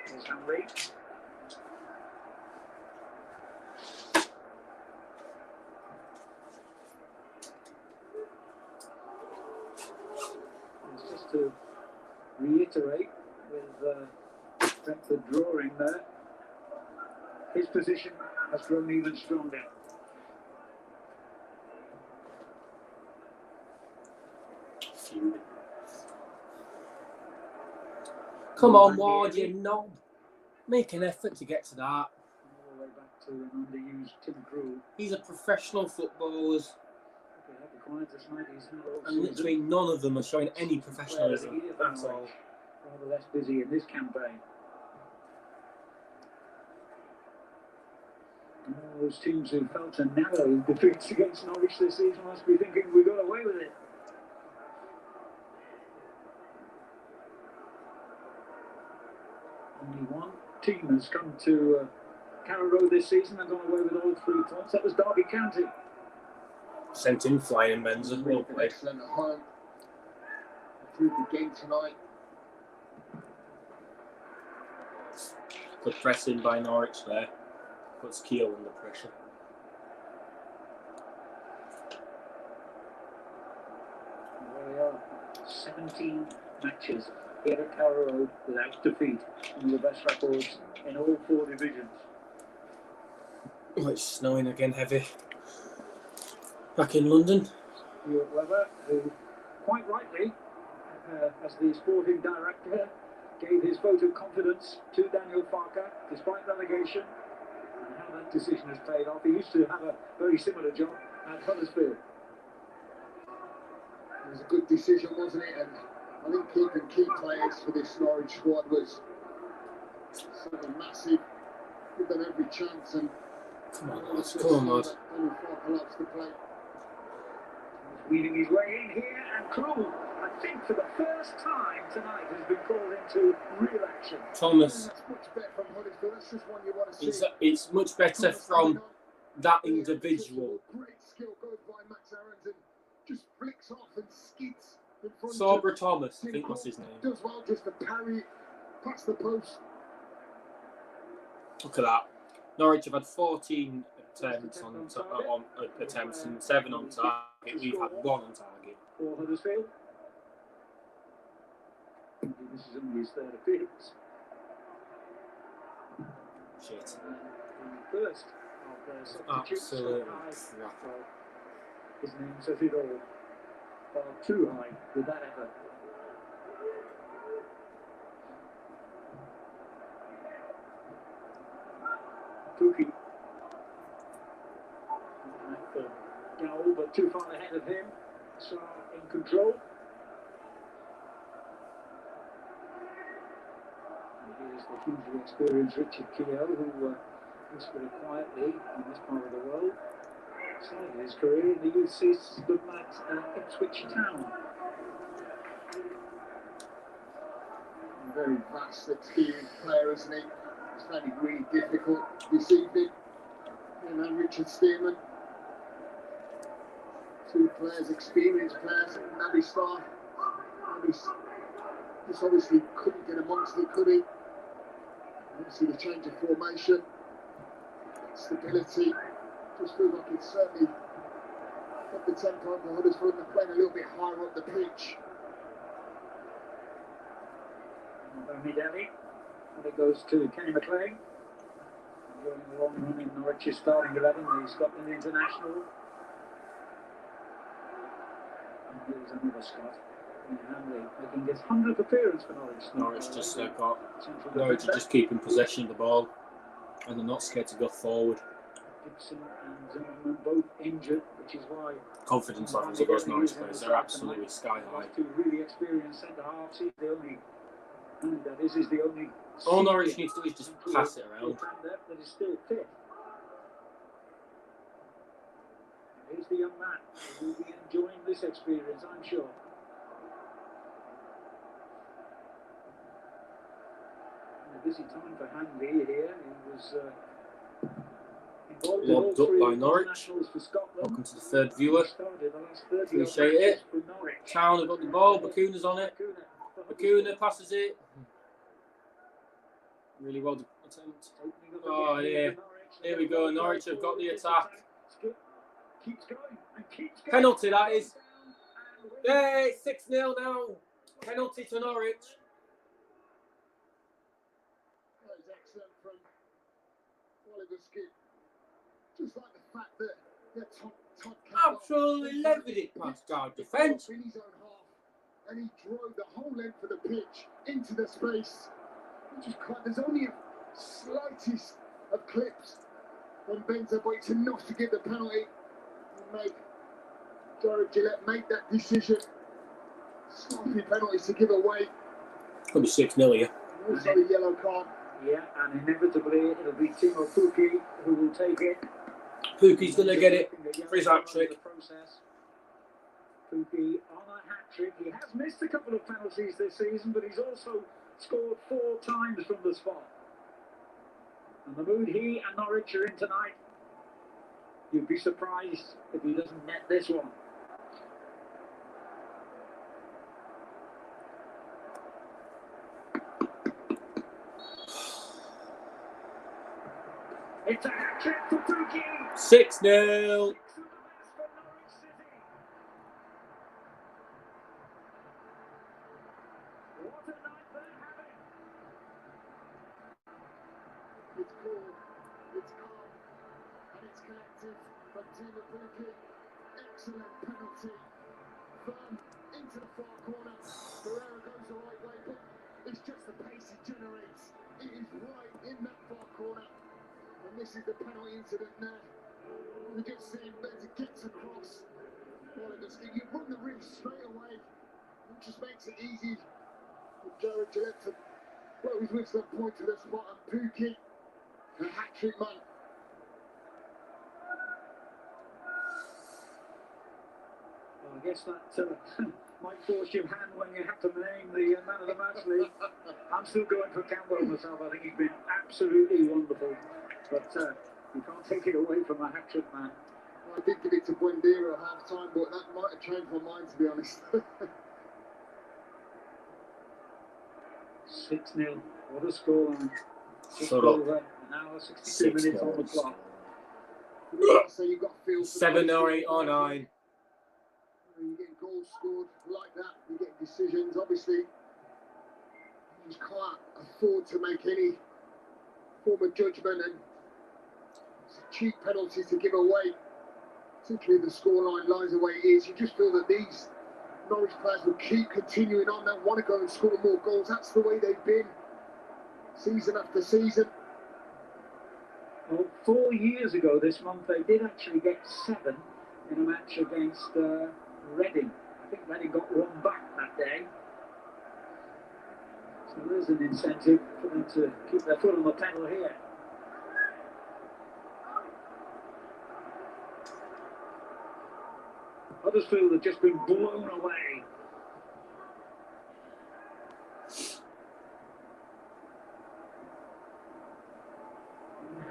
There's Henry. It's just to reiterate with Brentford drawing there, his position has grown even stronger. Come on, Ward, you knob. Make an effort to get to that. All the way back to an underused Tim Krul. He's a professional footballer. And And literally none of them are showing any professionalism. That's all. Rather less busy in this campaign. And all those teams who felt a narrow defeats against Norwich this season must be thinking we got away with it. Only one team has come to Carrow Road this season and gone away with all 3 points. That was Derby County. Sent in flying Menza. Well played. Excellent at home. Through the game tonight. Good pressing by Norwich there. Puts Keele under pressure. There we are. 17 matches here at Carrow Road without defeat. One of the best records in all 4 divisions. Oh, it's snowing again heavy. Back in London. Stuart Webber, who quite rightly, as the sporting director, gave his vote of confidence to Daniel Farker despite relegation, and how that decision has paid off. He used to have a very similar job at Huddersfield. It was a good decision, wasn't it? And I think keeping key players for this Norwich squad was something massive. Give them every chance. And come on, lads. Come on, lads. Daniel Farker likes to play. He's weaving his way in here, and Krul, I think for the first time tonight, has been called into real action. Thomas. That's much better from Huddersfield. That's just one you want to see. It's much better from that individual. Great skill goes by Max Aarons and just flicks off and skids in front Sabra of Thomas, I think was his name. Does well just to parry past the post. Look at that. Norwich have had 14 attempts attempts and 7 on target. We've had 1 on target. For Huddersfield. This is only his 3rd appearance. Shit. The first of their substitutes. Absolutely So his name says it all. Far too high with that effort. Pookie. Goal, but too far ahead of him. So in control. And here's the hugely experienced Richard Keogh, who lives very quietly in this part of the world. Started his career in the youth system at Ipswich Town. A very vast, experienced player, isn't he? It's found it really difficult this evening. And then Richard Stearman. 2 players, experienced players. Naby Star. Just obviously couldn't get amongst it, could he? Obviously the change of formation. Stability. Just feels like it's certainly got the tempo for Huddersfield. They're playing a little bit higher up the pitch. Mideli, and it goes to Kenny McLean. Going a long run in Norwich's starting 11, the Scotland international. And here's another Scot. Making his 100th appearance for Norwich. Norwich are just keeping possession of the ball, and they're not scared to go forward. Gibson and Zimmerman both injured, which is why confidence levels of those Norwich players are absolutely sky high. Two really experienced centre halves. He's the only, and this is the only. All Norwich needs to do is just pass it around. That is still fit. Here's the young man who will be enjoying this experience, I'm sure. A busy time for Hanley here. He was lobbed up by Norwich. Welcome to the third viewer. Appreciate it. Town have got the ball. Bakuna's on it. Bakuna passes it. Really well attempt. Oh yeah. Here we go. Norwich have got the attack. Penalty, that is. Hey, 6-0 now. Penalty to Norwich. That is excellent from Oliver Skip. Just like the fact that Todd absolutely levered it past our defence. In his own half, and he drove the whole length of the pitch into the space. Which is quite, there's only a slightest of clips on Benza, but it's enough to get the penalty and make Jared Gillett make that decision. Sloppy penalties to give away. Could be 6-0 here. Also a yellow card. Yeah, and inevitably it'll be Timo Pukki who will take it. Pukki's going to get it for his hat-trick. Pukki on a hat-trick. He has missed a couple of penalties this season, but he's also scored 4 times from the spot. And the mood he and Norwich are in tonight, you'd be surprised if he doesn't net this one. It's a hat-trick for Pukki. 6-0. Excellent penalty. Firm into the far corner. Ferreira goes the right way, but it's just the pace he generates. It is right in that far corner. And this is the penalty incident now. We just see Benza gets across. You run the rim straight away. It just makes it easy for Jared Gillett to blow his whistle and point to the spot. And Pukki, a hat-trick man. I guess that might force your hand when you have to name the man of the match, Lee. I'm still going for Campbell myself. I think he's been absolutely wonderful. But you can't take it away from a hat-trick man. I did give it to Buendia at half-time, but that might have changed my mind, to be honest. 6-0. What a scoreline. Shut up. An hour, 62 minutes on the clock. So you've got to feel 7 or 8 or 9. You get goals scored like that, you get decisions. Obviously, you just can't afford to make any form of judgment, and it's cheap penalties to give away, particularly the scoreline lies the way it is. You just feel that these Norwich players will keep continuing on. They want to go and score more goals. That's the way they've been season after season. Well, 4 years ago this month, they did actually get 7 in a match against Reading. I think Reading got 1 back that day. So there's an incentive for them to keep their foot on the pedal here. Huddersfield have just been blown away.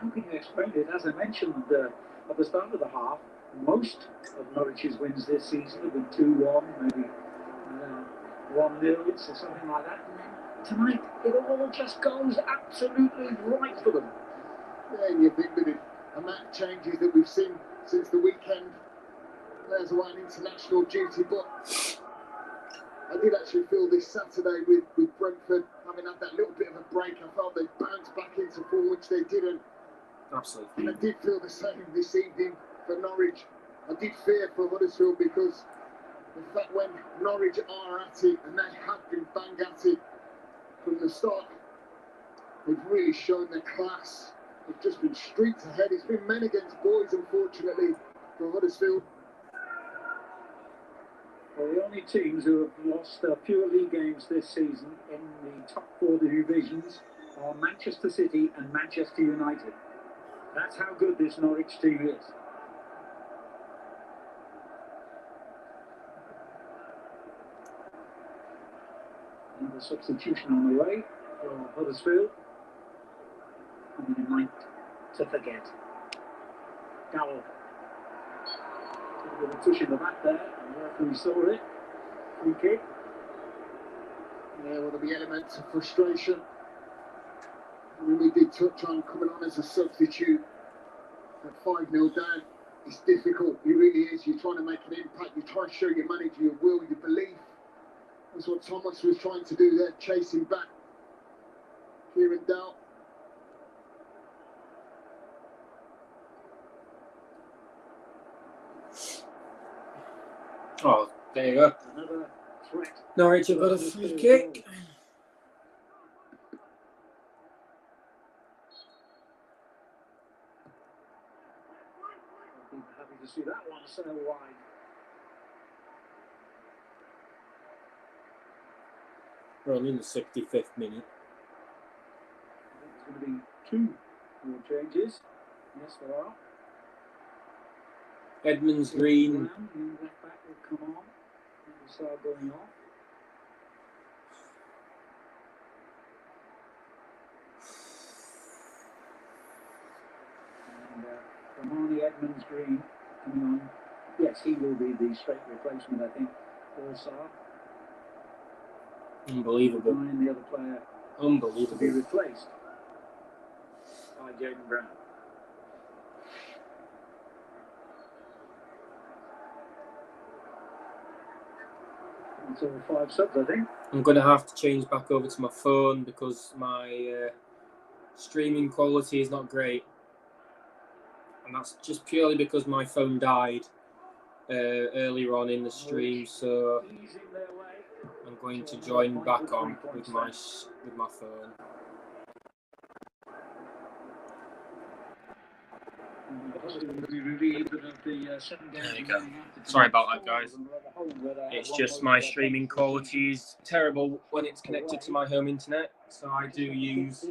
How can you explain it? As I mentioned at the start of the half, most of Norwich's wins this season have been 2-1, maybe 1-0 or something like that. And then tonight, it all just goes absolutely right for them. Yeah, and you think that the amount of changes that we've seen since the weekend, players away on international duty, but I did actually feel this Saturday with Brentford having had that little bit of a break, I felt they bounced back into form, which they didn't. Absolutely. And I did feel the same this evening for Norwich. I did fear for Huddersfield because the fact when Norwich are at it, and they have been bang at it from the start, they've really shown their class. They've just been streets ahead. It's been men against boys, unfortunately, for Huddersfield. Well, the only teams who have lost fewer league games this season in the top 4 divisions are Manchester City and Manchester United. That's how good this Norwich team is. Another substitution on the way for Huddersfield. Coming in night to forget. Dowell. A bit of a push in the back there, and the referee saw it. Free kick. Yeah, well, there'll be elements of frustration. I mean, we did touch on coming on as a substitute at 5-0 down. It's difficult, it really is. You're trying to make an impact, you try to show your manager your will, your belief. That's what Thomas was trying to do there, chasing back Kieran Dowell. Oh, there you go. Another threat. Norwich have got a free kick. I'll be happy to see that one sail wide. We're only in the 65th minute. There's going to be 2 more changes. Yes, there are. Edmonds Green. The left back will come on. And will start going off. And Romani Edmonds Green coming on. Yes, he will be the straight replacement, I think, for Sarr. Unbelievable. And the other player Unbelievable. to be replaced by Jaden Brown. That's all 5 subs, I think. I'm going to have to change back over to my phone because my streaming quality is not great. And that's just purely because my phone died earlier on in the stream, so I'm going to join back on with my phone. There you go. Sorry about that, guys. It's just my streaming quality is terrible when it's connected to my home internet, so I do use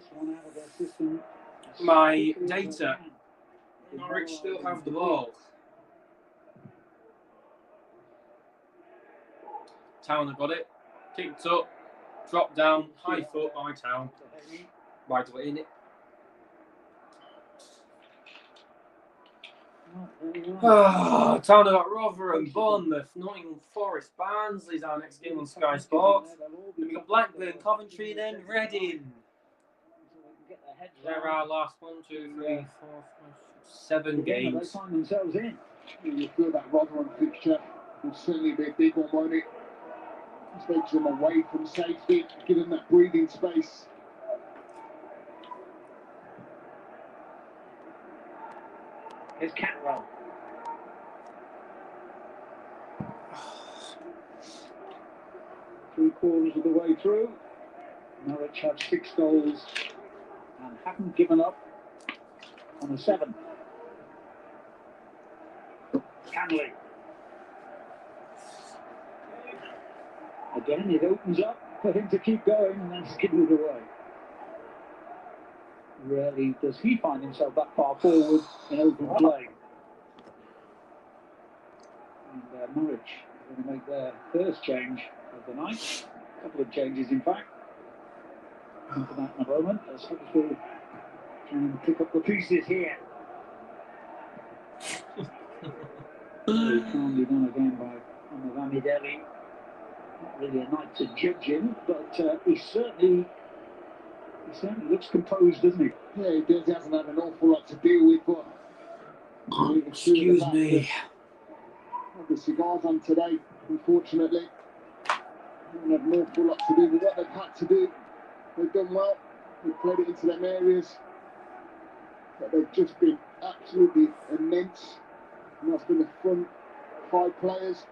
my data. Norwich still have the ball. Town have got it. Kicked up, dropped down, high foot by Town. Right away in it. Town have got Rotherham, Bournemouth, Nottingham Forest, Barnsley's our next game on Sky Sports. Then we got Blackburn, Coventry, then Reading. They're our last 1, 2, 3, 4, 5, 6, 7 games. Find themselves in. You feel that Rotherham fixture will certainly be a big one, won't it? It takes them away from safety, give them that breathing space. Here's Catwell. Three-quarters of the way through. Norwich have 6 goals and haven't given up on a 7th. Canley. Again, it opens up for him to keep going and then skid it away. Rarely does he find himself that far forward in open play. And Norwich are going to make their first change of the night. A couple of changes, in fact. Into that in a moment. As Huddersfield try and pick up the pieces here. Very calmly done again by Amavamideli. Not really a night to judge him, but he certainly looks composed, doesn't he? Yeah, he does. He hasn't had an awful lot to deal with, but excuse me. The cigars on today, unfortunately. Haven't had an awful lot to do with what they've had to do. They've done well. They've played it into them areas, but they've just been absolutely immense. And that's been the front 5 players.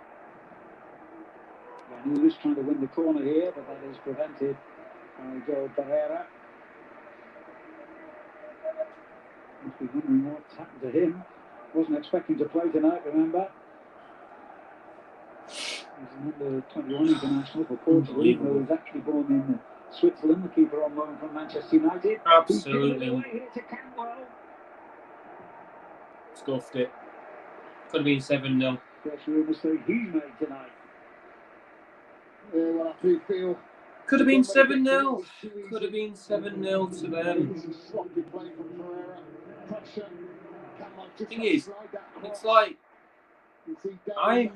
Vanulis trying to win the corner here, but that is prevented by Joe Pereira. Must be wondering what's happened to him. Wasn't expecting to play tonight, remember? He's an under-21 international for Portugal, who was actually born in Switzerland, the keeper on loan from Manchester United. Absolutely. Scuffed it. Could have been 7-0. First real mistake he's made tonight. Yeah, well, I do feel... Could have been 7-0. Could have been 7-0 to them. Thing is, it's like I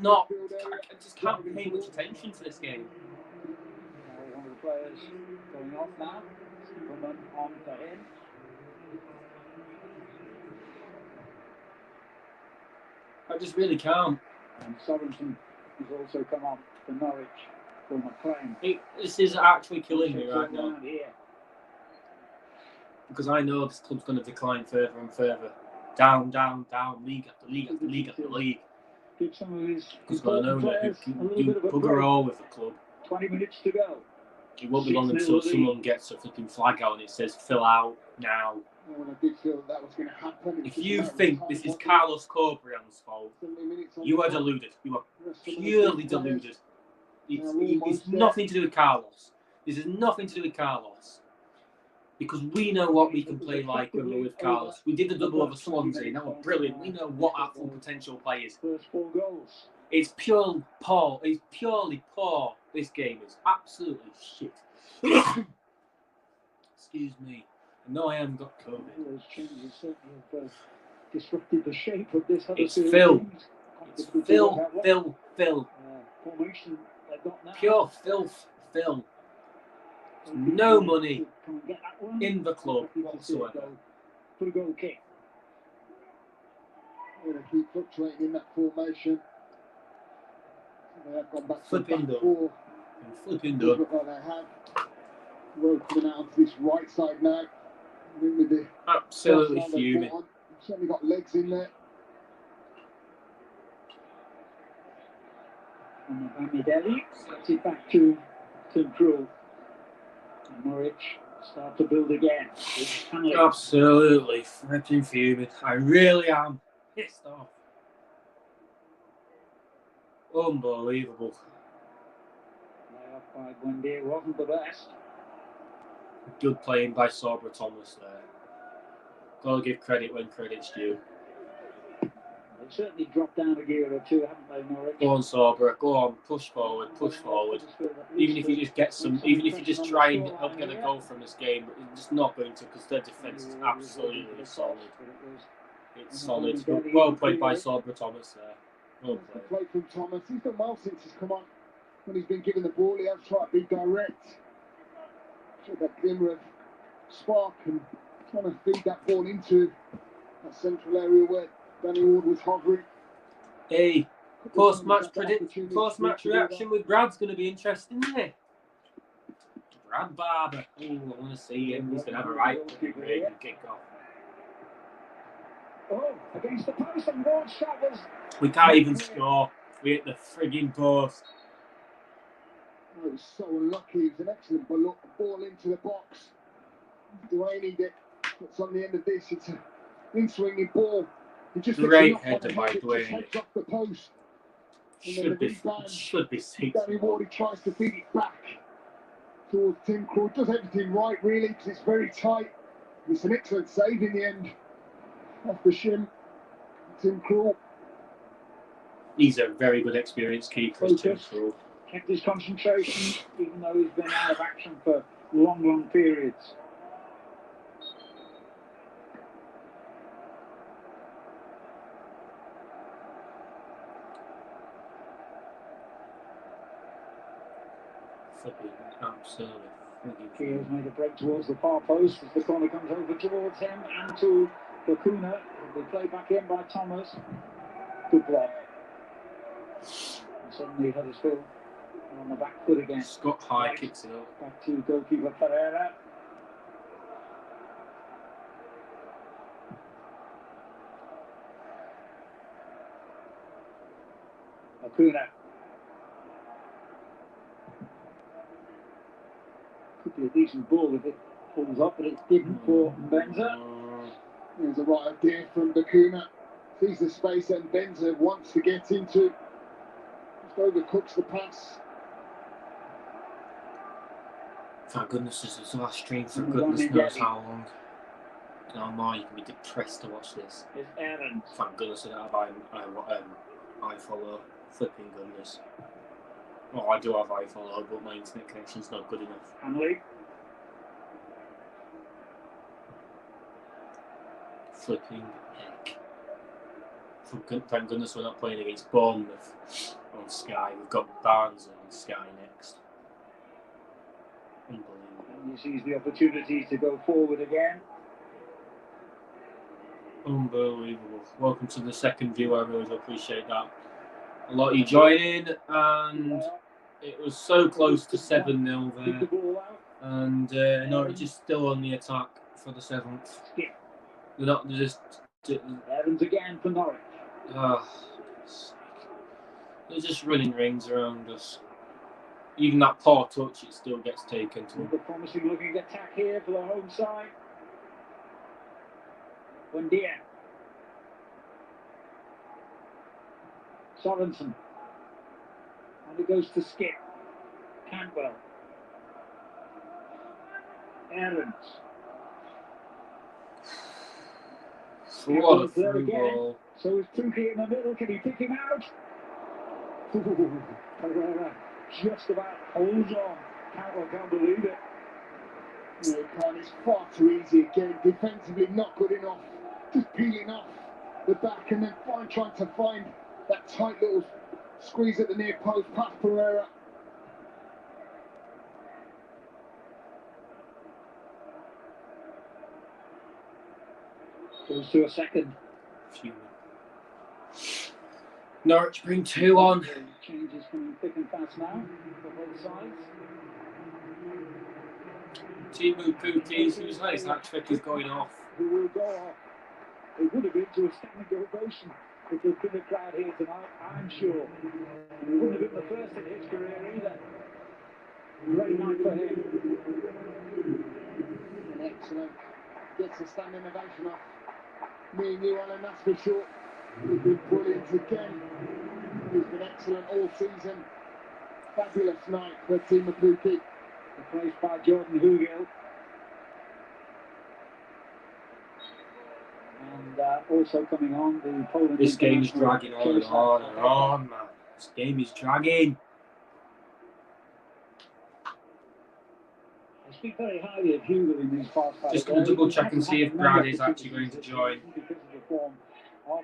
just can't pay much attention to this game. One of the players going off now. Woman on for him. I just really can't. And Sorensen has also come on for Norwich for McLean. This is actually killing me right now. Because I know this club's going to decline further and further. Down, down, down, league after league after league after league. Give some of his because I know that you bugger all with the club. 20 minutes to go. It won't be long until someone gets a flipping flag out and it says fill out now. Well, I did feel that was going to happen. If you think this is Carlos Corbrian's fault, you are deluded. You are purely deluded. It's nothing to do with Carlos. This is nothing to do with Carlos. Because we know what we can play like when we're with Carlos. We did the double over Swansea. That was brilliant. We know what our full potential play is. First 4 goals. It's purely poor. It's purely poor. This game is absolutely shit. Excuse me. I know I haven't got COVID. Those changes certainly have disrupted the shape of this It's Phil. It's Phil. Formation they've got now. Pure filth. Phil. No money in the club whatsoever. Put a goal kick. They're going to keep fluctuating in that formation. They have gone back to Flipping back 4. Flipping Look like they have. Rowe coming out onto this right side now. With the absolutely fuming. Certainly got legs in there. And Bamidele sets it back to Tim Krul. And Norwich start to build again. Absolutely flipping fuming. I really am pissed off. Unbelievable. Lay off by Buendia wasn't the best. Good playing by Sabra Thomas there. Gotta give credit when credit's due. They've certainly dropped down a gear or two, haven't they, Norwich? Go on, Sabra. Go on. Push forward. Push forward. Even if you just get some, even if you just try and help get a goal from this game, it's just not going to because their defence is absolutely solid. It's solid. Well played by Sabra Thomas there. Well played. Play from Thomas. He's done well since he's come on. When he's been given the ball, he has tried to be direct. Showed that glimmer of spark and trying to feed that ball into that central area where Danny Ward was hovering. Hey, post-match reaction with Brad's going to be interesting, isn't it? Brad Barber. Oh, I want to see him. He's going to have a right kick off. Oh, against the post and Ward's shot was... We can't even score. We hit the frigging post. Oh, it was so unlucky. It was an excellent ball into the box. Dwayne it. What's on the end of this? It's an in-swinging ball. Great header by Dwayne. Off the post. Should be 6. Danny Ward tries to feed it back towards Tim Krul. Does everything right, really, because it's very tight. It's an excellent save in the end. Off the shin. Tim Krul. He's a very good experienced keeper, Tim Krul. Kept his concentration, even though he's been out of action for long periods. Absolutely. Keogh's made a break towards the far post as the corner comes over towards him and to Bakuna. They play back in by Thomas. Good block. And suddenly Huddersfield on the back foot again. Scott High kicks it up. Back to goalkeeper Pereira. Bakuna. Could be a decent ball if it pulls up, but it didn't for Benza. There's a right idea from Bakuna. Sees the space and Benza wants to get into. Just overcooks the pass. Thank goodness this is the last stream for goodness knows how long. No more, you can be depressed to watch this. It's Aaron. Thank goodness I don't have iFollow. Flipping goodness. Well, I do have iFollow, but my internet connection's not good enough. Hanley. Flipping heck. Thank goodness we're not playing against Bournemouth on Sky. We've got Barnes on Sky next. Unbelievable. And he sees the opportunity to go forward again. Unbelievable. Welcome to the second view. I really appreciate that. A lot of you joining, and it was so close to 7-0 there. And Norwich is still on the attack for the 7th. They're not just. Evans again for Norwich. They're just running rings around us. Even that poor touch, it still gets taken to them. The promising looking attack here for the home side. Bundia. Sorensen. And it goes to Skip. Cantwell. Aarons. What a through ball. So is Tuki in the middle. Can he pick him out? Ooh, Pereira just about holds on. Cantwell can't believe it. No, can't. It's far too easy again. Defensively not good enough. Just peeling off the back and then trying to find that tight little squeeze at the near post past Pereira. Goes to a second. Norwich bring 2 on. Changes coming thick and fast now for both sides. Timu Pukis, who's nice, that trick is going off. Who will go off? It would have been to a standing ovation if there'd been a crowd here tonight, I'm sure. And it wouldn't have been the first in his career either. Great night for him. And excellent. Gets a standing ovation off. Me and you, Alan, that's for sure. He's been brilliant again. He's been excellent all season. Fabulous night for Timu Puki. Replaced by Jordan Hugill. And also coming on, the Poland. This game is dragging on and on and on, man. This game is dragging. I speak very highly of Hugill in these past 5 Just going to double check and see if Brad is actually going to join. Because of the form of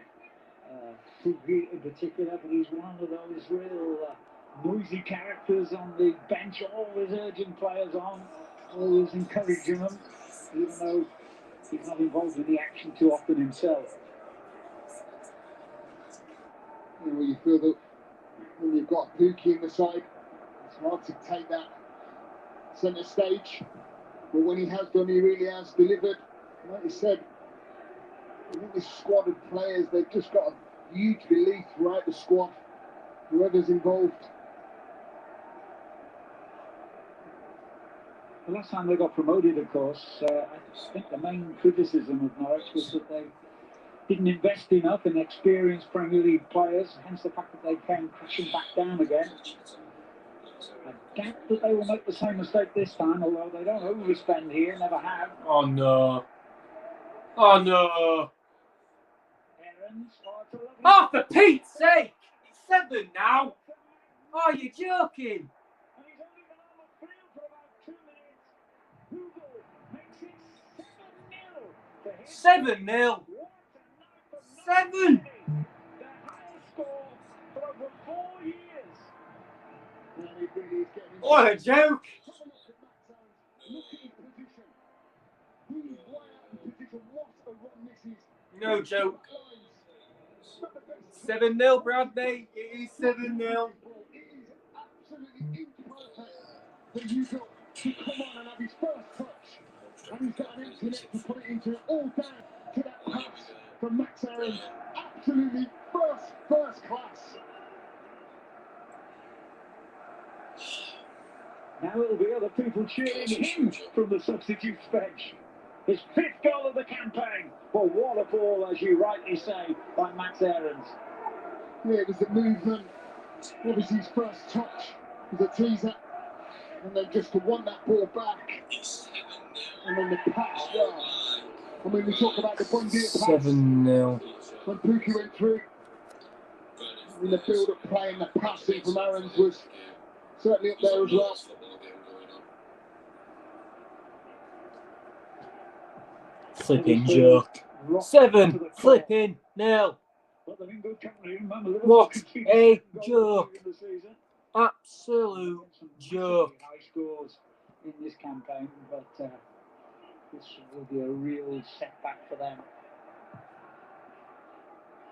Puki in particular, but he's one of those real noisy characters on the bench, always urging players on, always encouraging them, even though he's not involved in the action too often himself. You know, you feel that when you've got Puki in the side, it's hard to take that centre stage, but when he has done, he really has delivered. Like you said, I think this squad of players, they've just got a huge belief throughout the squad, whoever's involved. The last time they got promoted, of course, I think the main criticism of Norwich was that they didn't invest enough in experienced Premier League players, hence the fact that they came crashing back down again. I doubt that they will make the same mistake this time, although they don't overspend here, never have. Oh no. Oh no. Oh, for Pete's sake! It's 7 now! Oh, you're joking! 7-0. 7. What a joke! No joke. 7-0, Brad, mate. It is 7-0. For Hugo to come on and have his first touch, and he's got an empty net to put it into, all down to that pass from Max Aaron. Absolutely first class. Now it'll be other people cheering him from the substitutes bench. His 5th goal of the campaign. Well, what a ball, as you rightly say, by Max Aarons. Yeah, it was the movement. Obviously his first touch was a teaser. And then just to want that ball back. And then the pass, yeah. I mean, we talk about the Buendia pass. 7-0. When Pookie went through. I mean, the build-up play and the passing from Aarons was certainly up there as well. Flipping joke. 7 flipping 0. What a joke. Absolute joke. High scores in this campaign, but this will be a real setback for them.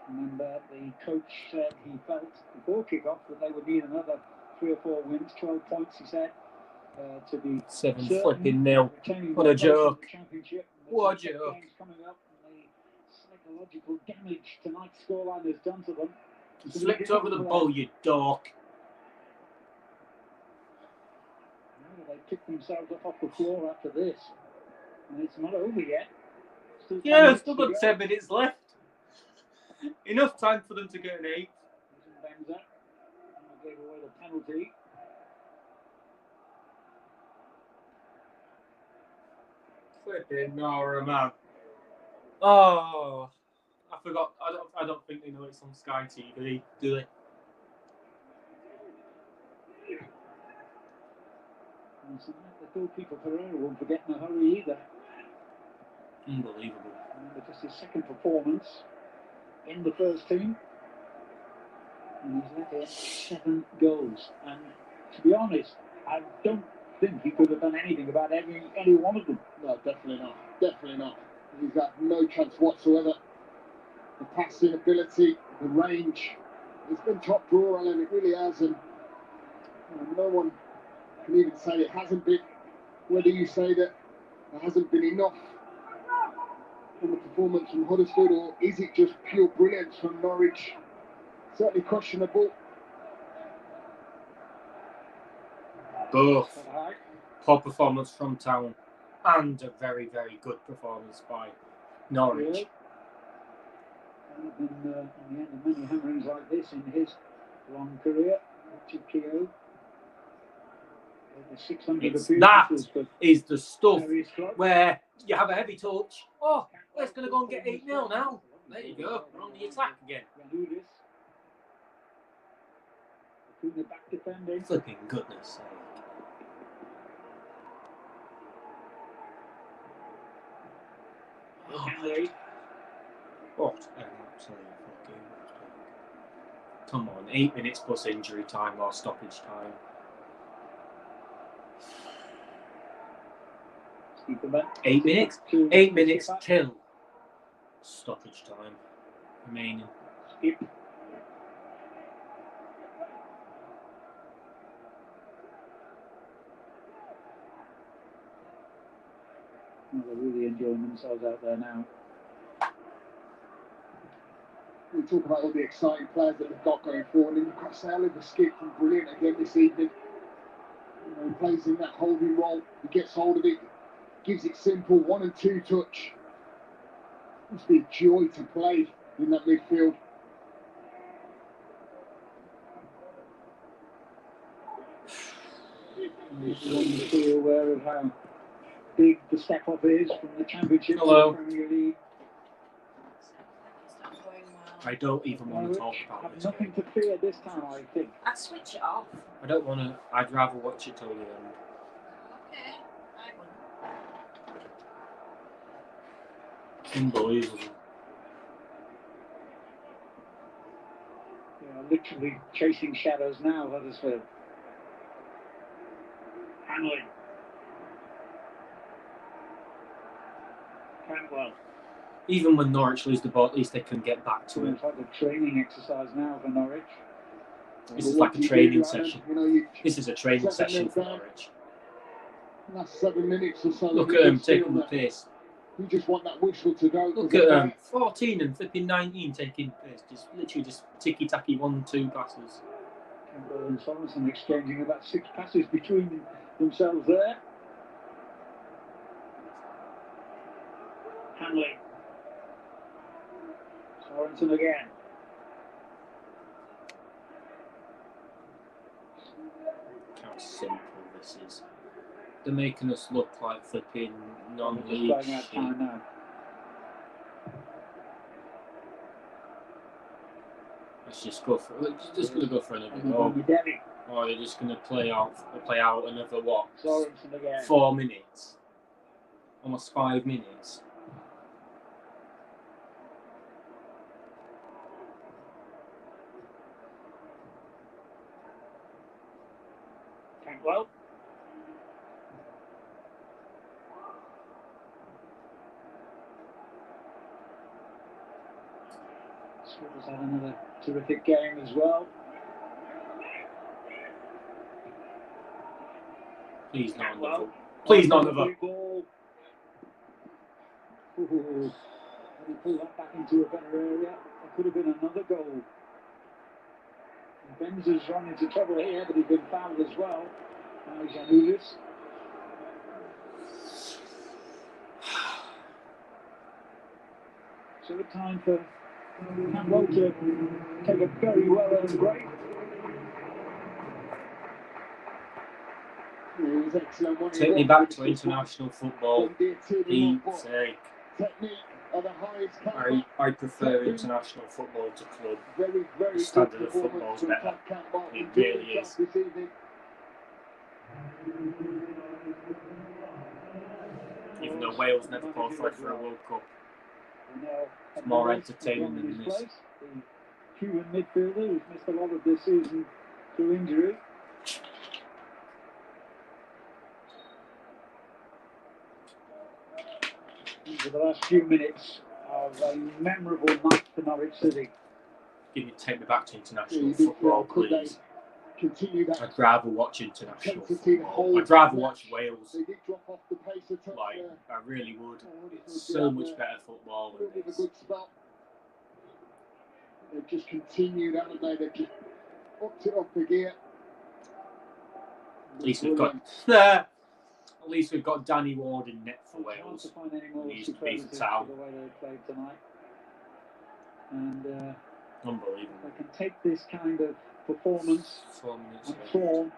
Remember, the coach said he felt before kick-off that they would need another 3 or 4 wins, 12 points, he said, to be 7 flipping 0. What a joke. What a joke. Coming up, and the psychological damage tonight's scoreline has done to them. You flipped over the ball, you dork. They pick themselves up off the floor after this. And it's not over yet. Yeah, still got 10 minutes left. Enough time for them to get an 8. Benza gave away the penalty. Flipping Nora, man. Oh, I forgot. I don't think they know it's on Sky TV, do they? The goalkeeper Pereira won't forget in a hurry either. Unbelievable. Remember, just his 2nd performance in the first team. And he's let in 7 goals. And to be honest, I don't think he could have done anything about any one of them. No, definitely not. Definitely not. He's got no chance whatsoever. The passing ability, the range, it's been top drawer, and it really has. And no one can even say it hasn't been. Whether you say that there hasn't been enough from the performance from Huddersfield, or is it just pure brilliance from Norwich? Certainly questionable. Both. Poor performance from Town and a very, very good performance by Norwich. In the end of many hammerings like this in his long career, Richard Keogh. That is the stuff where you have a heavy touch. Oh, let's going to go and get 8-0 now. There you go. We're on the attack again. Flipping goodness sake. Oh, what an absolute fucking mistake. Come on, 8 minutes plus injury time or stoppage time. 8 minutes? 8 minutes till stoppage time remaining. Skip. Well, they're really enjoying themselves out there now. We talk about all the exciting players that they've got going forward, and you've got to say Oliver Skip's been brilliant again this evening. You know, he plays in that holding role, he gets hold of it, gives it simple, 1 and 2 touch. It must be a joy to play in that midfield. Everyone's fully aware of how big the step up is from the Championship to the Premier League. I don't even want to talk about this. Nothing to fear this time, I think. I'd switch it off. I don't want to. I'd rather watch it till the end. Okay, I wouldn't. Unbelievable. They are literally chasing shadows now, Huddersfield. Hanley. Cantwell. Even when Norwich lose the ball, at least they can get back to it. It's like a training exercise now for Norwich. This is like a training session. This is a training session for Norwich. Last 7 minutes or so. Look at him taking the piss. You just want that whistle to go. Look at him. 14 and flipping 19 taking piss. Just literally just ticky-tacky 1-2 passes. Campbell and Sorensen exchanging about 6 passes between themselves there. Hanley. Sorensen again. How simple this is. They're making us look like flipping non-league Just out time now. Let's just go for. Just going to go for another goal. Or they're just going to play out another what? 4 minutes, almost 5 minutes. Cantwell. Scribbles had another terrific game as well. Please not another. Please not another. Ooh. Let me pull that back into a better area. There could have been another goal. Benzer's run into trouble here, but he's been fouled as well. Now he's going to do this. So the time for Campbell to take a very well-earned break. Take me back to international football. Pete's sake. I prefer international football to club. The standard of football is better. It really is. Even though Wales never qualified for a World Cup, it's more entertaining than this. The Cuban midfielder who's missed a lot of this season through injury. For the last few minutes of a memorable night for Norwich City. Take me back to international football, please. I'd rather watch international football. I'd rather watch Wales. Like, I really would. It's so much better football than this. They've just continued, haven't they? They've just upped it up a gear. At least we've got Danny Ward in net for Wales. He used to be for Town. And unbelievable. They can take this kind of performance and form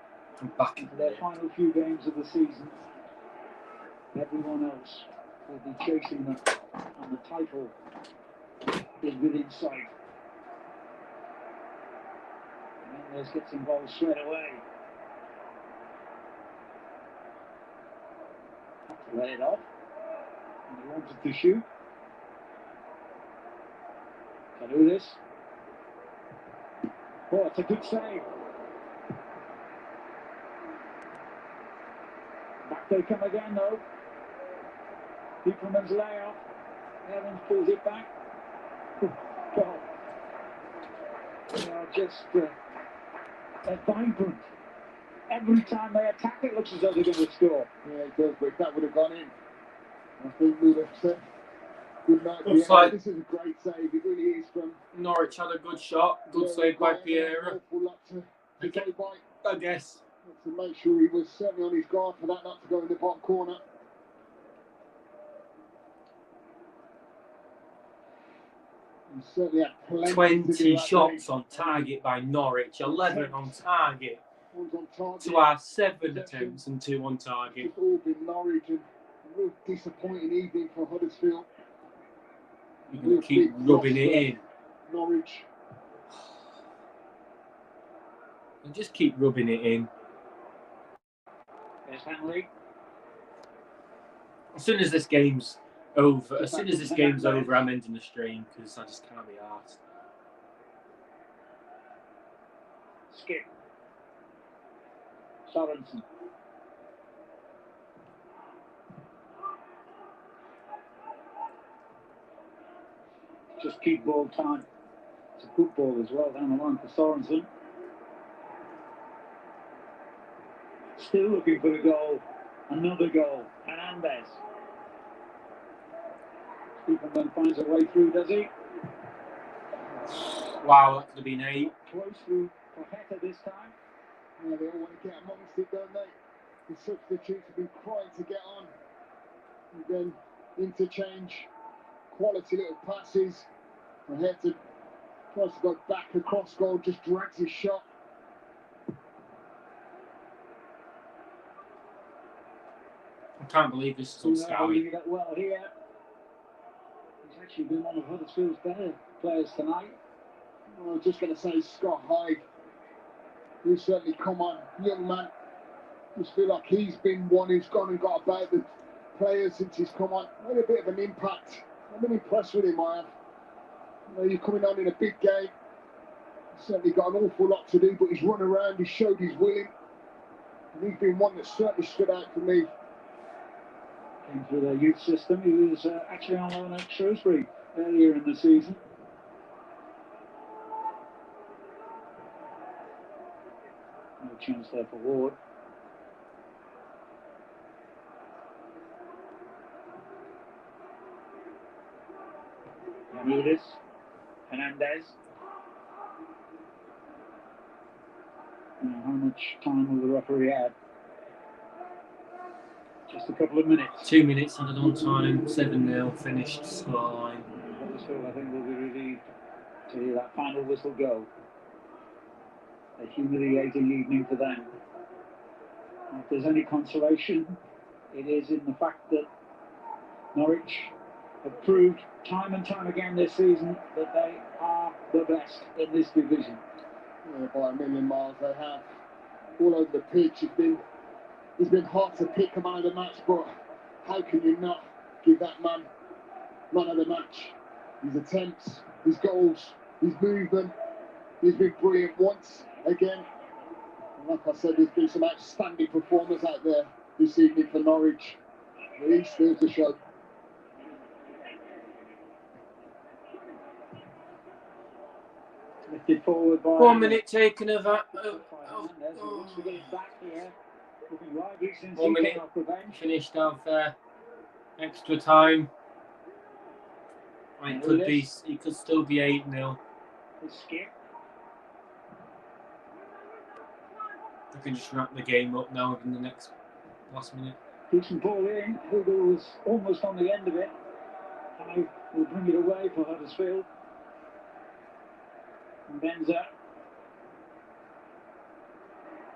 into their final few games of the season. Everyone else will be chasing them, and the title is within sight. Mendes gets involved straight away. Lay it off. And he wanted to shoot. Can do this. Oh, it's a good save. Back they come again, though. Peterman's layoff. Evans pulls it back. God. They are just they're vibrant. Every time they attack, it looks as though they're going to score. Yeah, it does, but if that would have gone in, I think we'd have said good night. This is a great save. It really is from Norwich had a good shot, good save by Piera. I guess. To make sure he was certainly on his guard for that not to go in the bottom corner. And certainly had plenty 20 shots on target by Norwich, 11 on target. To our 7 attempts and 2 on target. It's all been Norwich, and a real disappointing evening for Huddersfield. You're going to keep rubbing it in. Norwich. And just keep rubbing it in. There's Hanley. As soon as this game's over, I'm ending the stream because I just can't be arsed. Skip. Sorensen. Just keep ball time. It's a good ball as well down the line for Sorensen. Still looking for the goal. Another goal. Hernandez. Stephen finds a way through, does he? Wow, that could have been 8. Close through for Heta this time. Yeah, they all want to get amongst it, don't they? The substitutes have been crying to get on. And then interchange, quality little passes. For Heta tries to go back across goal, just drags his shot. I can't believe this is so scary. Holding it well here. He's actually been one of Huddersfield's better players tonight. Well, I was just going to say Scott Hyde. He's certainly come on, young man. Just feel like he's been one who's gone and got about the players since he's come on. Made a bit of an impact. I've been impressed with him, I have. You know, you're coming on in a big game. He's certainly got an awful lot to do, but he's run around, he's showed he's willing. And he's been one that certainly stood out for me. Came through their youth system. He was actually on loan at Shrewsbury earlier in the season. No chance there for Ward. Yamudis, Hernandez. Now, how much time will the referee add? Just a couple of minutes. 2 minutes added on time, 7-0, finished scoreline. Huddersfield, I think, will be relieved to hear that final whistle go. A humiliating evening for them. If there's any consolation, it is in the fact that Norwich have proved time and time again this season that they are the best in this division. Yeah, by a million miles they have. All over the pitch, it's been hard to pick a man of the match, but how can you not give that man of the match? His attempts, his goals, his movement, he's been brilliant once again. And like I said, there's been some outstanding performers out there this evening for Norwich. But he steals the show. Lifted forward by 1 minute taken of that. 1 minute finished of extra time. It could still be 8-0. Skip. We can just wrap the game up now in the last minute. Decent ball in. Hugo was almost on the end of it. Now will bring it away for Huddersfield. And Benza.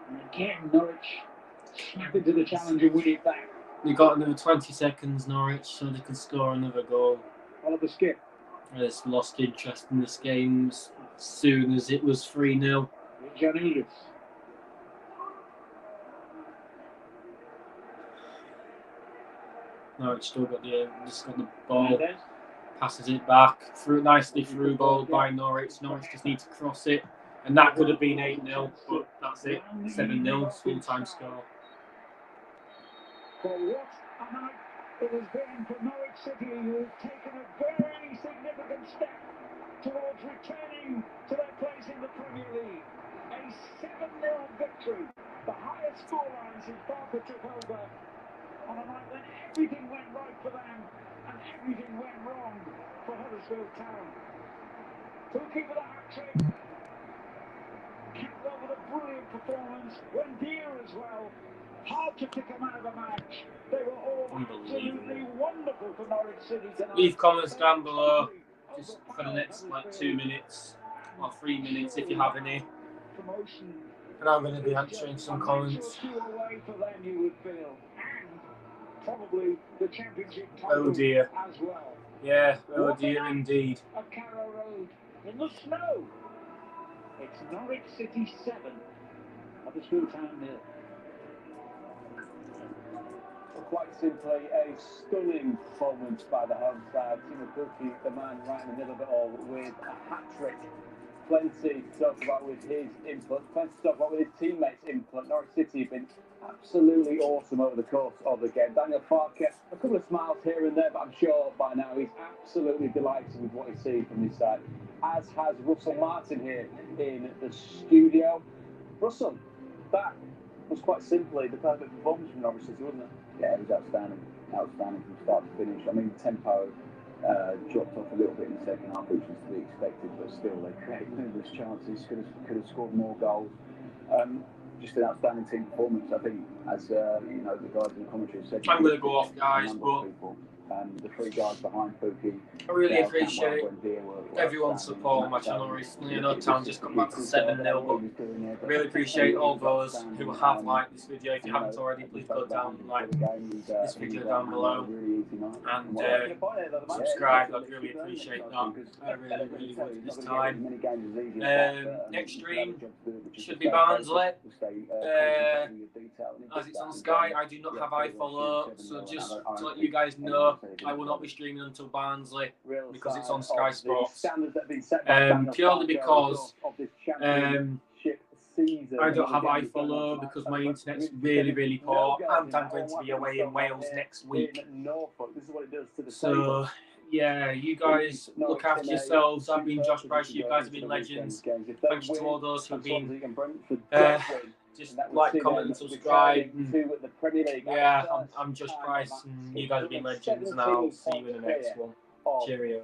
And again, Norwich snap into the challenge and win it back. We got another 20 seconds, Norwich, so they can score another goal. Oliver Skip. It's lost interest in this game as soon as it was 3-0. Janudis. Norwich still got the ball. Passes it back. Nicely through ball by Norwich. Norwich just need to cross it. And that could have been 8-0, but that's it. 7-0, full-time score. For what a night it has been for Norwich City, who have taken a very significant step towards returning to their place in the Premier League. A 7-0 victory, the highest scoreline since Barker took over, on a night when everything went right for them and everything went wrong for Huddersfield Town. Pookie with a hat-trick. Campbell with a brilliant performance. Wendier as well. Hard to pick a man of the match. They were all absolutely wonderful for Norwich City tonight. Leave comments down below just for the next 2 minutes or 3 minutes if you have any. And I'm going to be answering some comments. Away for them, you would feel. And probably the championship title Oh dear. As well. Yeah, oh dear indeed. At Carrow Road in the snow. It's Norwich City 7, Huddersfield Town 0. Quite simply, a stunning performance by the home side. Timo Pukki, the man right in the middle of it all, with a hat-trick. Plenty to talk about with his input, plenty to talk about with his teammates' input. Norwich City have been absolutely awesome over the course of the game. Daniel Farke, a couple of smiles here and there, but I'm sure by now he's absolutely delighted with what he's seen from this side. As has Russell Martin here in the studio. Russell, that was quite simply the perfect performance from Norwich City, wasn't it? Yeah, it was outstanding. Outstanding from start to finish. I mean, tempo, dropped off a little bit in the second half, which was to be expected, but still they created numerous chances, could have scored more goals. Just an outstanding team performance, I think, as you know, the guys in the commentary said. I'm going to go off, guys, but the three guys behind Pookie. I really appreciate everyone's support on my channel recently. I know Town just come back to 7-0, but I really appreciate all those who have liked this video. If you haven't already, please go down and like this video down below and subscribe. I'd really appreciate that. I really would this time. Next stream should be Barnsley. As it's on Sky, I do not have iFollow, so just to let you guys know, I will not be streaming until Barnsley because it's on Sky Sports. Purely because I don't have iFollow because my internet's really poor, and I'm going to be away in Wales next week. So yeah, you guys look after yourselves. I've been Josh Price. You guys have been legends. Thanks to all those who've been just like, comment, and subscribe. Yeah, I'm Josh Price, and you guys have been legends, and I'll see you in the next one. Cheerio.